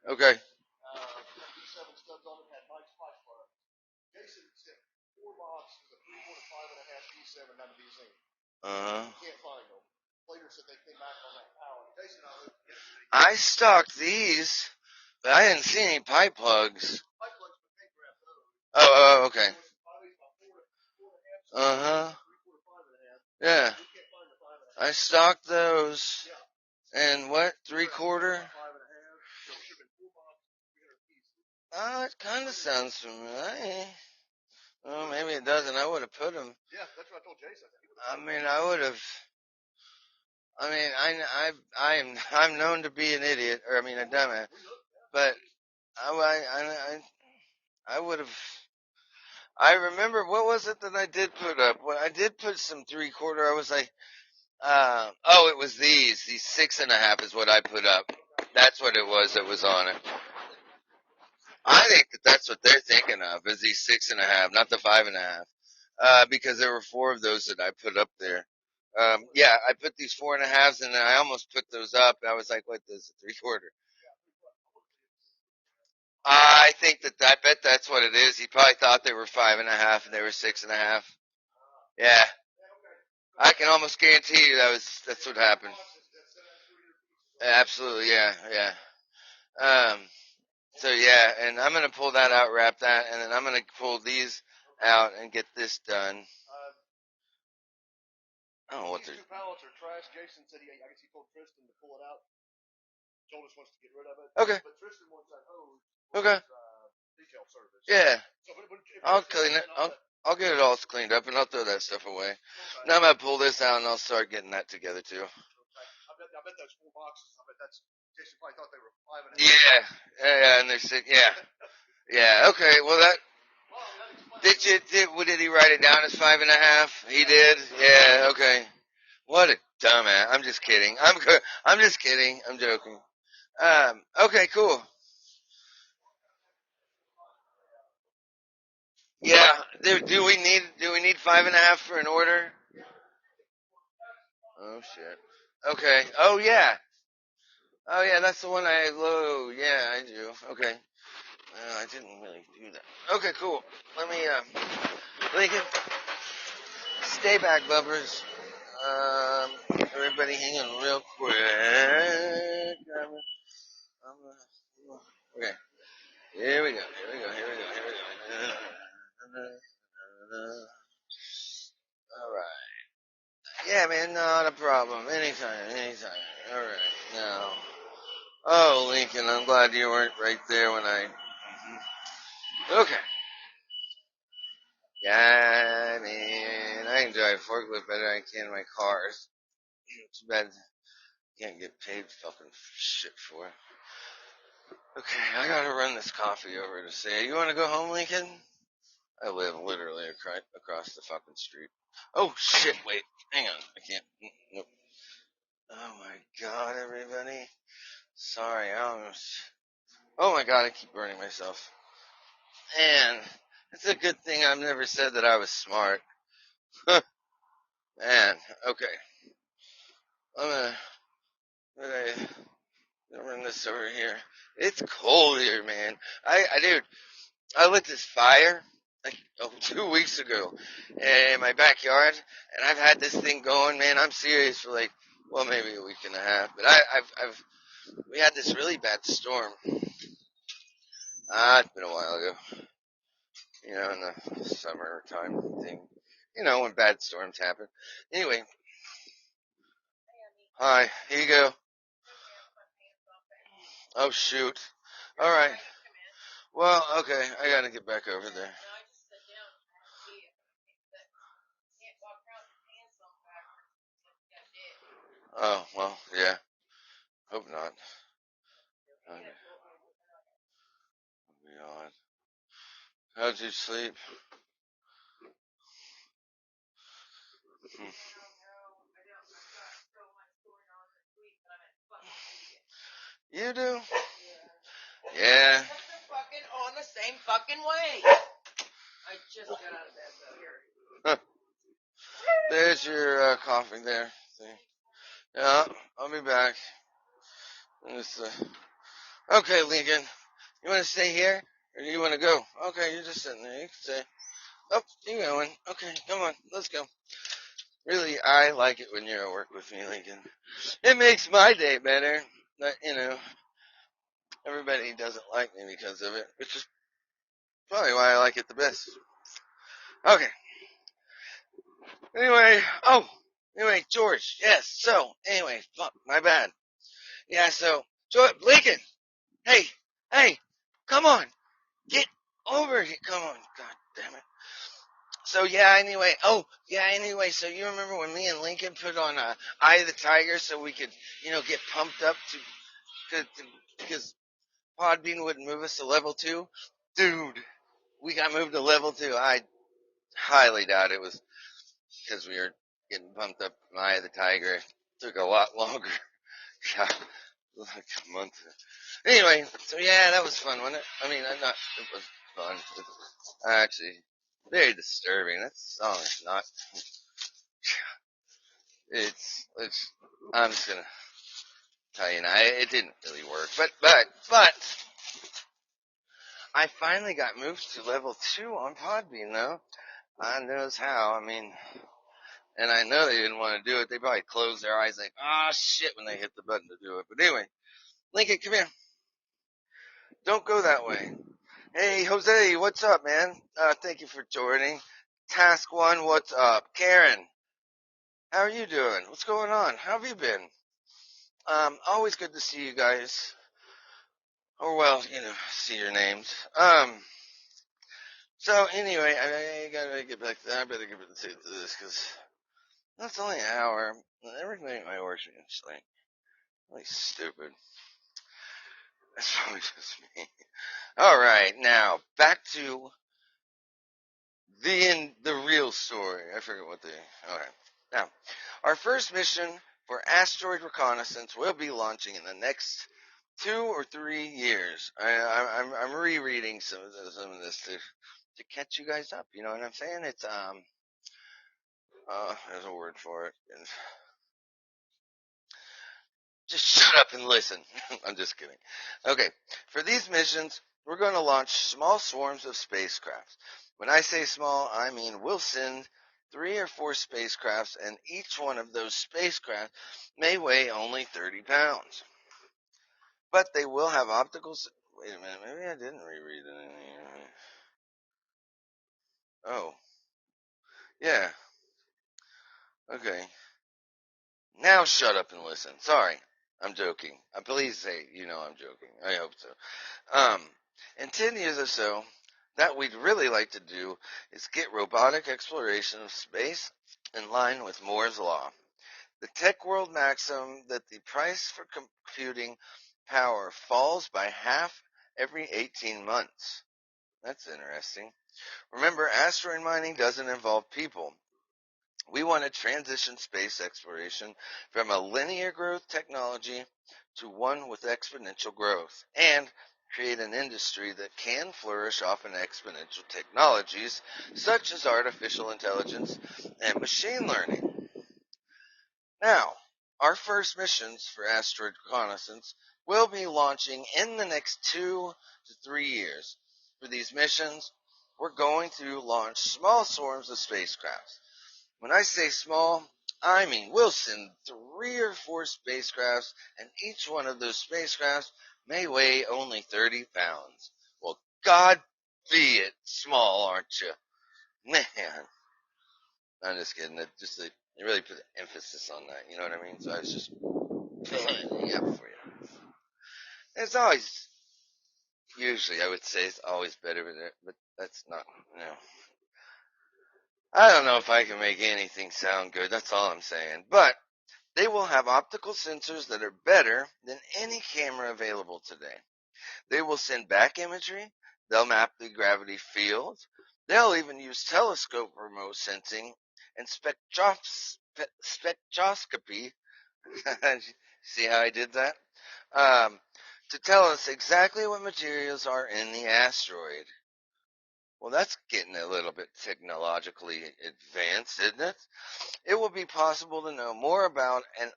Okay. Uh-huh. I stocked these, but I didn't see any pipe plugs. Oh, okay. Uh-huh. Yeah. I stocked those. And what? 3/4? Oh, it kind of sounds familiar. Well, maybe it doesn't. I would have put them. I mean, I would have. I mean, I'm known to be an idiot, or I mean a dumbass. But I would have. I remember what was it that I did put up? Well, I did put some 3/4. I was like, it was these. These 6.5 is what I put up. That's what it was that was on it. I think that's what they're thinking of is these 6.5, not the 5.5. Because there were 4 of those that I put up there. Yeah, I put these 4.5s, and then I almost put those up. I was like, "What? This is a 3/4." I think I bet that's what it is. He probably thought they were 5.5 and they were 6.5. Yeah, I can almost guarantee you that's what happened. Absolutely, yeah, yeah. Um, so yeah, and I'm gonna pull that out, wrap that, and then I'm gonna pull these out and get this done. I don't know what they're. Okay. Okay. Yeah. I'll clean it. I'll get it all cleaned up and I'll throw that stuff away. Now I'm gonna pull this out and I'll start getting that together too. bet those 4 boxes. I bet that's Jason probably thought they were 5 and a half. Yeah, and they said, yeah. Okay, well did he write it down as 5.5? He did. Yeah. Okay. What a dumbass. I'm just kidding. I'm just kidding. I'm joking. Okay, cool. Yeah. Do we need 5.5 for an order? Oh shit. Okay. Oh yeah. That's the one I low. Yeah, I do. Okay. I didn't really do that. Okay, cool. Let me Lincoln, stay back, bumpers. Everybody, hang on real quick. Okay. Here we go. All right. Yeah, man, not a problem. Anytime. All right. Now, oh, Lincoln, I'm glad you weren't right there when I. Okay. Yeah, man, I can drive forklift better than I can my cars. Too bad I can't get paid fucking shit for it. Okay, I gotta run this coffee over to say, you wanna go home, Lincoln? I live literally across the fucking street. Oh shit, wait, hang on, I can't, nope. Oh my god, everybody. Sorry, I almost, oh my god, I keep burning myself. And it's a good thing I've never said that I was smart. Man, okay. I'm gonna run this over here. It's cold here, man. Dude, I lit this fire like 2 weeks ago in my backyard, and I've had this thing going, man. I'm serious for like, well, maybe a week and a half. But we had this really bad storm. It's been a while ago, in the summertime thing. When bad storms happen. Anyway, hi, here you go. Oh shoot. All right. Well, okay, I gotta get back over there. Oh, well, yeah. Hope not. Okay. Beyond. How'd you sleep? Hmm. You do? Yeah. On the same fucking way. I just got out of bed though. Here. There's your coffee there. See? Yeah, I'll be back. Just, okay, Lincoln. You want to stay here? Or do you want to go? Okay, you're just sitting there. You can stay. Oh, you're going. Okay, come on. Let's go. Really, I like it when you're at work with me, Lincoln. It makes my day better. But, everybody doesn't like me because of it, which is probably why I like it the best. Okay. Anyway, George. Yes. So, anyway, fuck, my bad. Yeah. So, George, Lincoln. Hey, come on, get over here. Come on, god damn it. So yeah. Anyway. Oh yeah. Anyway. So you remember when me and Lincoln put on Eye of the Tiger so we could, get pumped up because Podbean wouldn't move us to level 2, dude. We got moved to level 2. I highly doubt it was because we were getting pumped up from Eye of the Tiger. It took a lot longer. God, like a month. Anyway, so yeah, that was fun, wasn't it? I mean, not. It was fun. It was actually very disturbing. That song is not. It's. I'm just gonna tell you now. It didn't really work, but I finally got moved to level 2 on Podbean though. I knows how. I mean, and I know they didn't want to do it. They probably closed their eyes like, ah, shit, when they hit the button to do it. But anyway, Lincoln, come here. Don't go that way. Hey, Jose, what's up, man? Thank you for joining. Task 1, what's up? Karen, how are you doing? What's going on? How have you been? Always good to see you guys. Or, well, see your names. So anyway, I gotta get back to that. I better get to this, because that's only an hour. Everything might work actually. Really stupid. That's probably just me. All right, now back to the real story. I forget what the. All right, now our first mission for asteroid reconnaissance will be launching in the next 2 or 3 years. I'm rereading some of this to catch you guys up. You know what I'm saying? It's there's a word for it. Just shut up and listen. I'm just kidding. Okay, for these missions, we're going to launch small swarms of spacecraft. When I say small, I mean we'll send 3 or 4 spacecrafts, and each one of those spacecraft may weigh only 30 pounds. But they will have optical. Wait a minute, maybe I didn't reread it in here. Oh, yeah. Okay. Now shut up and listen. Sorry, I'm joking. Please say you know I'm joking. I hope so. In 10 years or so, that we'd really like to do is get robotic exploration of space in line with Moore's Law. The tech world maxim that the price for computing power falls by half every 18 months. That's interesting. Remember, asteroid mining doesn't involve people. We want to transition space exploration from a linear growth technology to one with exponential growth and create an industry that can flourish off an exponential technologies such as artificial intelligence and machine learning. Now, our first missions for asteroid reconnaissance will be launching in the next 2 to 3 years. For these missions, we're going to launch small swarms of spacecraft. When I say small, I mean we'll send 3 or 4 spacecrafts, and each one of those spacecrafts may weigh only 30 pounds. Well, God be it small, aren't you? Man, I'm just kidding. It really put emphasis on that. You know what I mean? So I was just yeah for you. It's always usually I would say it's always better, but that's not. You know. I don't know if I can make anything sound good. That's all I'm saying. But they will have optical sensors that are better than any camera available today. They will send back imagery. They'll map the gravity field. They'll even use telescope remote sensing and spectroscopy. See how I did that? Um, to tell us exactly what materials are in the asteroid. Well, that's getting a little bit technologically advanced, isn't it? It will be possible to know more about an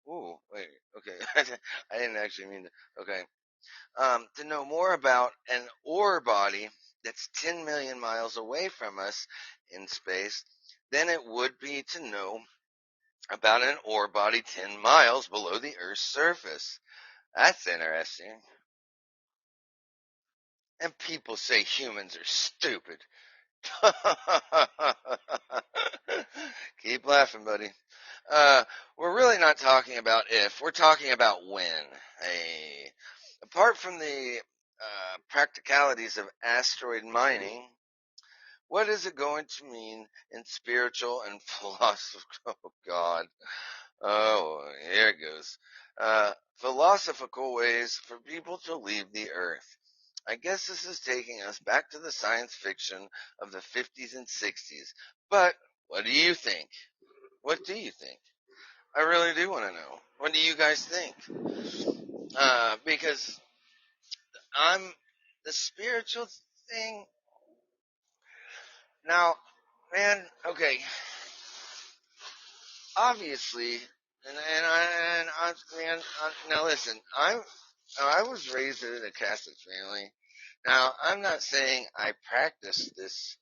wait, okay. I didn't actually mean to. Okay. To know more about an ore body that's 10 million miles away from us in space than it would be to know about an ore body 10 miles below the Earth's surface. That's interesting. And people say humans are stupid. Keep laughing, buddy. We're really not talking about if, we're talking about when. Hey, apart from the practicalities of asteroid mining, what is it going to mean in spiritual and philosophical? Oh, God. Oh, here it goes. Philosophical ways for people to leave the earth. I guess this is taking us back to the science fiction of the 50s and 60s. But what do you think? What do you think? I really do want to know. What do you guys think? Because I'm the spiritual thing. Now, man, okay. Obviously, man, now listen, I was raised in a Catholic family. Now, I'm not saying I practice this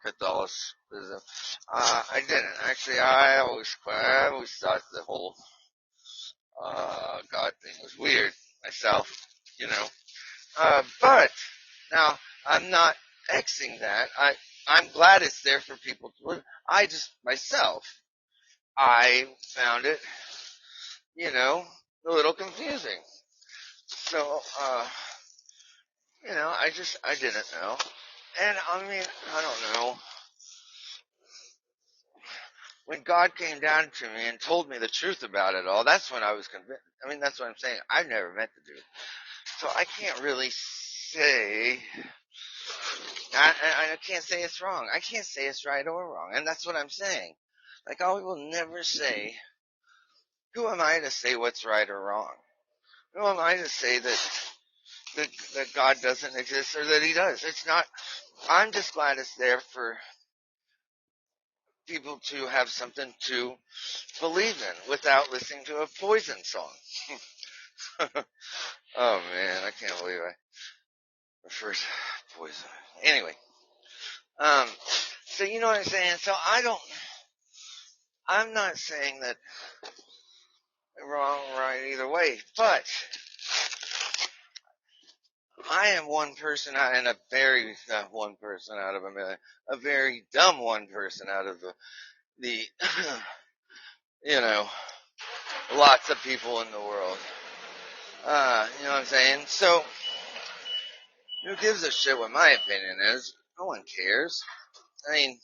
Catholicism. I didn't actually. I always thought the whole God thing was weird myself, you know. But now I'm not Xing that. I'm glad it's there for people to live. I just myself I found it, you know, a little confusing. So I didn't know. And I mean, I don't know. when God came down to me and told me the truth about it all, that's when I was convinced. I mean, that's what I'm saying. I never meant to do it. So I can't really say, I can't say it's wrong. I can't say it's right or wrong. And that's what I'm saying. Like, I will never say, who am I to say what's right or wrong? Who am I to say that God doesn't exist or that he does? It's not, I'm just glad it's there for people to have something to believe in without listening to a Poison song. Oh man, I can't believe I referred to Poison. Anyway, so you know what I'm saying? So I'm not saying that wrong or right either way, but I am one person out, and a very, not one person out of a million, a very dumb one person out of the you know, lots of people in the world. You know what I'm saying? So, who gives a shit what my opinion is? No one cares. I mean,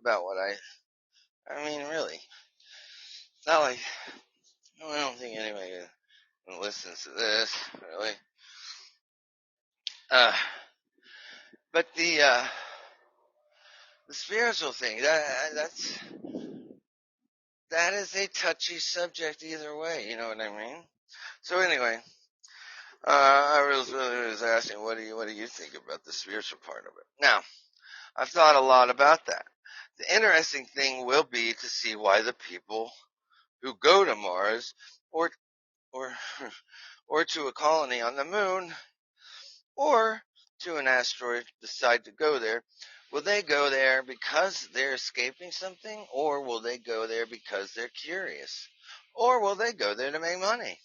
about what I mean, really. It's not like, I don't think anybody listens to this, really. But the spiritual thing, that is a touchy subject either way, you know what I mean? So anyway, I was asking, what do you think about the spiritual part of it? Now, I've thought a lot about that. The interesting thing will be to see why the people who go to Mars or or or to a colony on the moon or to an asteroid decide to go there. Will they go there because they're escaping something, or will they go there because they're curious? Or will they go there to make money?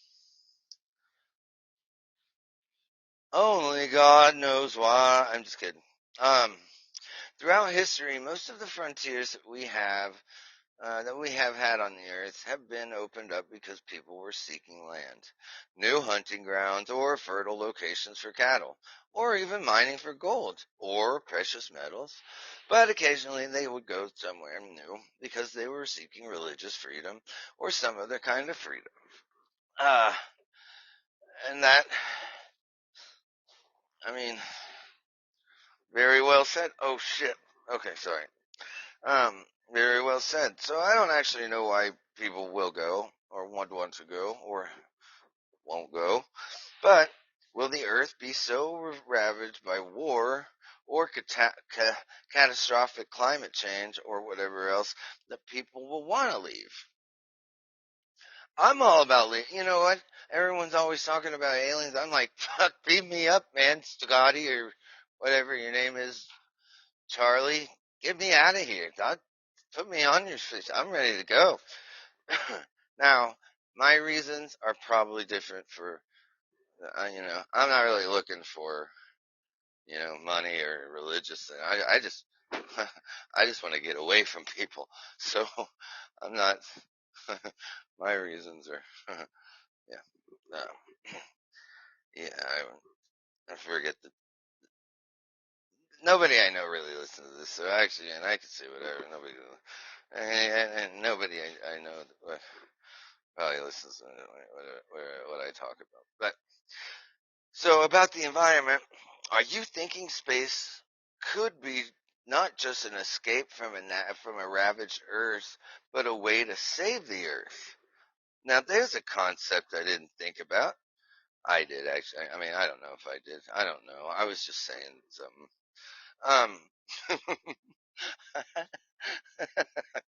Only God knows why. I'm just kidding. Throughout history, most of the frontiers that we have had on the earth have been opened up because people were seeking land, new hunting grounds, or fertile locations for cattle, or even mining for gold or precious metals. But occasionally they would go somewhere new because they were seeking religious freedom or some other kind of freedom. Uh, and that, I mean, very well said. Oh shit. Okay, sorry. Very well said. So I don't actually know why people will go or want to go or won't go, but will the earth be so ravaged by war or catastrophic climate change or whatever else that people will want to leave? I'm all about leaving. You know what? Everyone's always talking about aliens. I'm like, fuck, beam me up, man, Scotty or whatever your name is, Charlie. Get me out of here. Put me on your fish. I'm ready to go. Now, my reasons are probably different for, I'm not really looking for, money or religious thing. I just, I just want to get away from people. So I'm not, my reasons are, yeah, yeah, I forget that nobody I know really listens to this. So actually, and I can say whatever. Nobody, and nobody I know probably listens to what I talk about. But so about the environment, are you thinking space could be not just an escape from a ravaged Earth, but a way to save the Earth? Now, there's a concept I didn't think about. I did actually. I mean, I don't know if I did. I don't know. I was just saying something.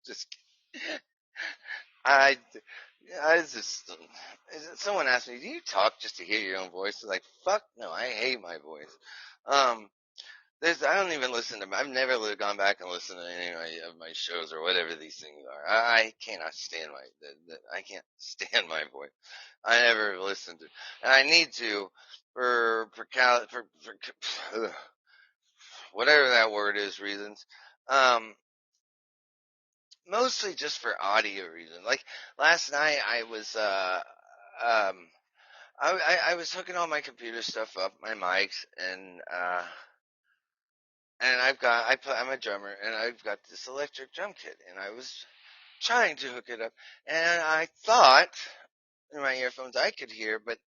Just I, I just, someone asked me, do you talk just to hear your own voice? Like, fuck no, I hate my voice. Um, I don't even listen to, I've never gone back and listened to any of my shows or whatever these things are. I cannot stand I can't stand my voice. I never listened to, and I need to, for whatever that word is, reasons. Um, Mostly just for audio reasons. Like last night, um, I was hooking all my computer stuff up, my mics, and I'm a drummer, and I've got this electric drum kit, and I was trying to hook it up, and I thought in my earphones I could hear, but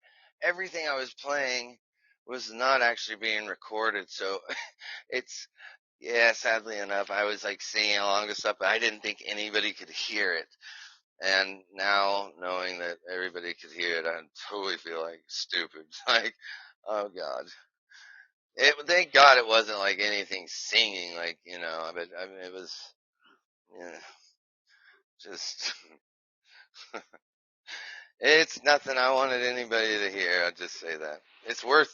everything I was playing was not actually being recorded. So it's, yeah, sadly enough, I was like singing along to stuff, but I didn't think anybody could hear it. And now knowing that everybody could hear it, I totally feel like stupid. Like, oh God. Thank God it wasn't like anything singing, like, but I mean, it was, yeah, just, it's nothing I wanted anybody to hear. I'll just say that. It's worth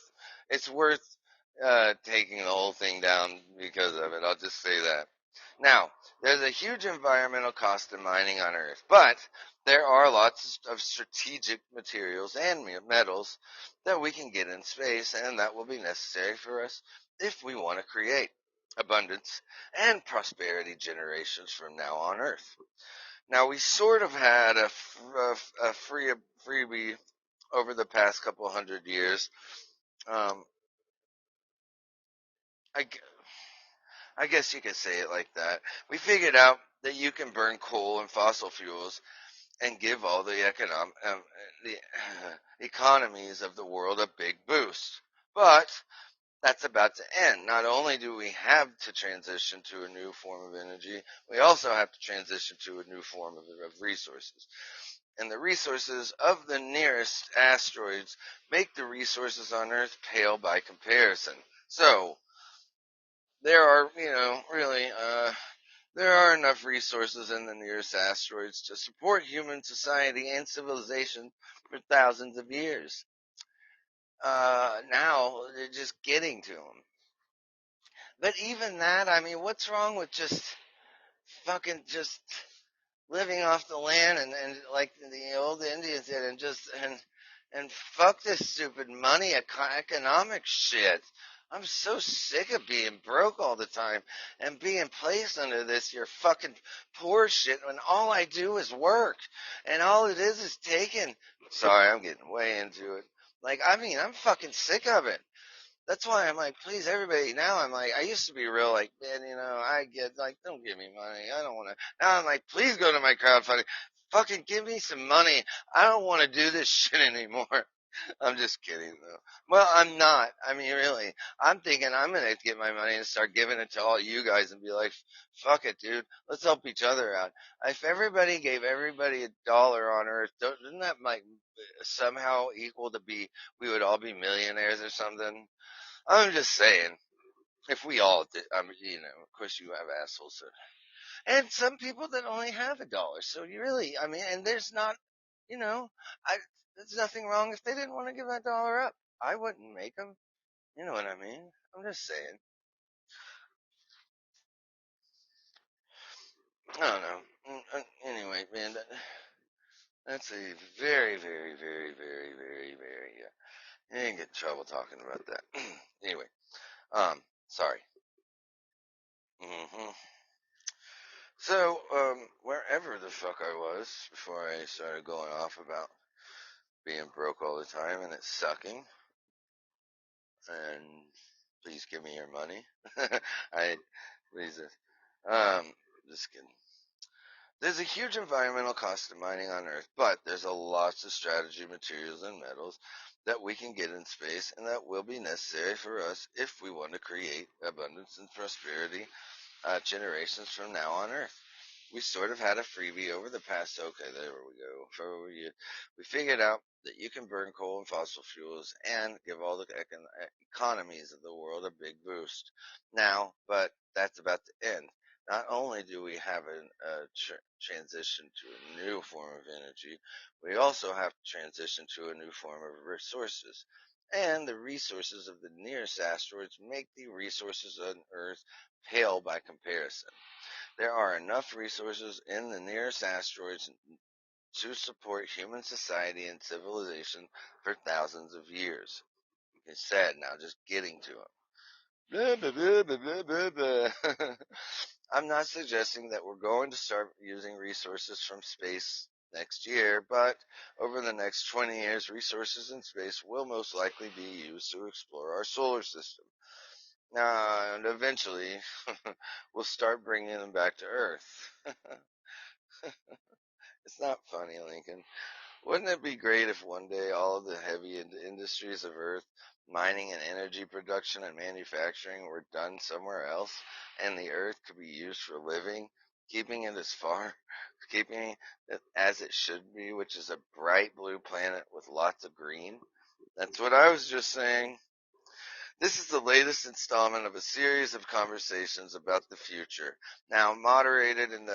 taking the whole thing down because of it. I'll just say that. Now, there's a huge environmental cost in mining on Earth, but there are lots of strategic materials and metals that we can get in space, and that will be necessary for us if we want to create abundance and prosperity generations from now on Earth. Now, we sort of had a freebie over the past couple hundred years. Um, I, I guess you could say it like that. We figured out that you can burn coal and fossil fuels and give all the economies of the world a big boost. But that's about to end. Not only do we have to transition to a new form of energy, we also have to transition to a new form of resources. And the resources of the nearest asteroids make the resources on Earth pale by comparison. So, there are, really, there are enough resources in the nearest asteroids to support human society and civilization for thousands of years. Now, they're just getting to them. But even that, I mean, what's wrong with just fucking just living off the land and like the old Indians did and fuck this stupid money economic shit. I'm so sick of being broke all the time and being placed under this your fucking poor shit when all I do is work and all it is taking. Sorry, I'm getting way into it. Like, I mean, I'm fucking sick of it. That's why I'm like, please, everybody. Now I'm like, I used to be real like, man, I get like, don't give me money. I don't want to. Now I'm like, please go to my crowdfunding. Fucking give me some money. I don't want to do this shit anymore. I'm just kidding though. Well, I'm not. I mean, really. I'm thinking I'm going to get my money and start giving it to all you guys and be like, fuck it, dude. Let's help each other out. If everybody gave everybody $1 on Earth, doesn't that like somehow equal to we would all be millionaires or something? I'm just saying, if we all did, I mean, of course you have assholes, and some people that only have $1. So you really, I mean, and there's not, you know, I, there's nothing wrong if they didn't want to give that dollar up. I wouldn't make them. You know what I mean? I'm just saying. I don't know. Anyway, man, that's a very, very, very, very, very, very. You ain't get in trouble talking about that. Anyway, sorry. hmm So, wherever the fuck I was before I started going off about being broke all the time and it's sucking, and please give me your money. I, please, just kidding. There's a huge environmental cost to mining on Earth, but there's a lots of strategy materials and metals that we can get in space and that will be necessary for us if we want to create abundance and prosperity generations from now on Earth. We sort of had a freebie over the past. Okay, there we go. We figured out that you can burn coal and fossil fuels and give all the economies of the world a big boost. Now, but that's about to end. Not only do we have a transition to a new form of energy, we also have to transition to a new form of resources. And the resources of the nearest asteroids make the resources on Earth pale by comparison. There are enough resources in the nearest asteroids to support human society and civilization for thousands of years. It's sad now just getting to them. Blah, blah, blah, blah, blah, blah. I'm not suggesting that we're going to start using resources from space next year, but over the next 20 years, resources in space will most likely be used to explore our solar system. And eventually, we'll start bringing them back to Earth. It's not funny, Lincoln. Wouldn't it be great if one day all of the heavy industries of Earth, mining and energy production and manufacturing, were done somewhere else, and the Earth could be used for living, keeping it as far, keeping it as it should be, which is a bright blue planet with lots of green? That's what I was just saying. This is the latest installment of a series of conversations about the future, now moderated in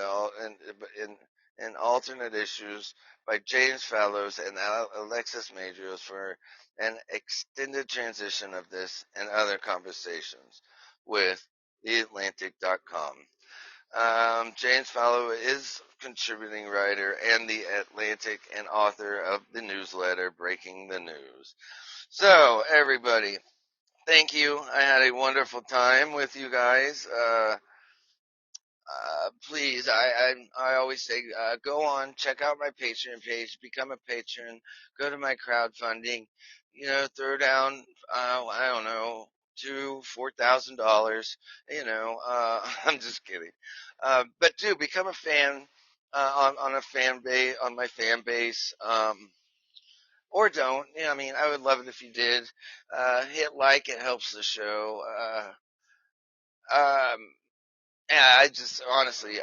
alternate issues by James Fallows and Alexis Madrios for an extended transition of this and other conversations with theatlantic.com. James Fallow is contributing writer and the Atlantic and author of the newsletter Breaking the News. So, everybody, thank you. I had a wonderful time with you guys. Please, I always say, go on, check out my Patreon page, become a patron, go to my crowdfunding, throw down, I don't know, $4,000, I'm just kidding. But do become a fan, on a fan base, on my fan base, or don't. I mean, I would love it if you did. Hit like, it helps the show. Um, yeah, I just honestly,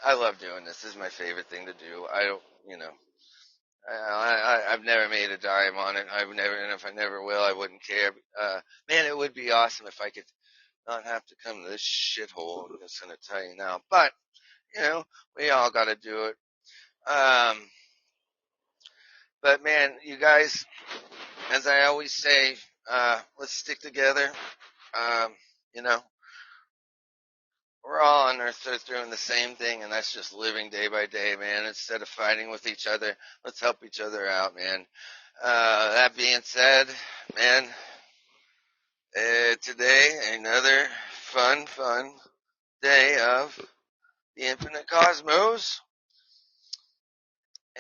I love doing this. This is my favorite thing to do. I don't, I've never made a dime on it. I've never, and if I never will, I wouldn't care. Man, it would be awesome if I could not have to come to this shithole. I'm just gonna tell you now. But we all got to do it. But man, you guys, as I always say, let's stick together. Um, you know, we're all on Earth doing the same thing, and that's just living day by day, man. Instead of fighting with each other, let's help each other out, man. That being said, man, today another fun day of the infinite cosmos,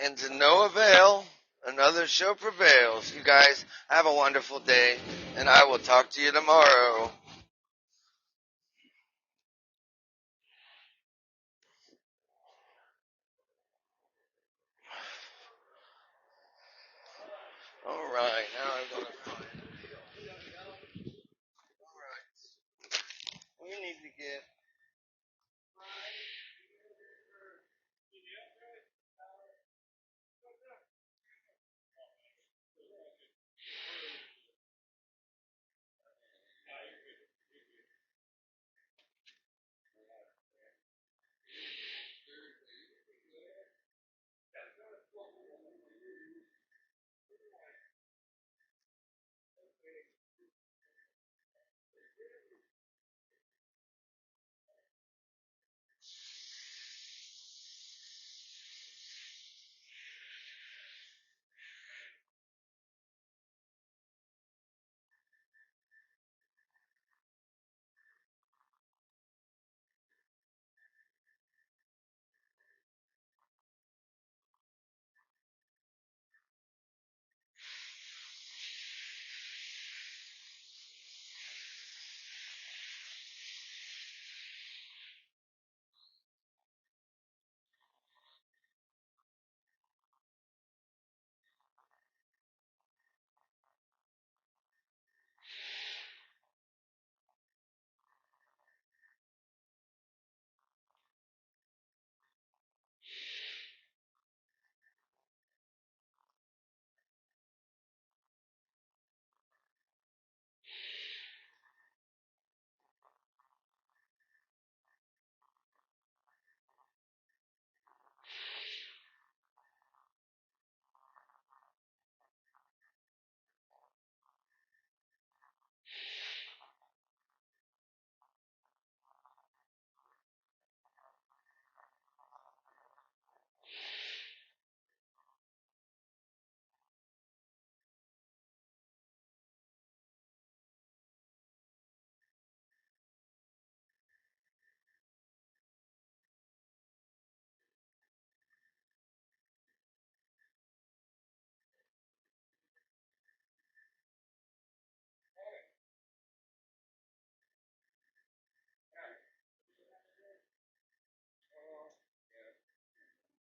and to no avail, another show prevails. You guys have a wonderful day, and I will talk to you tomorrow.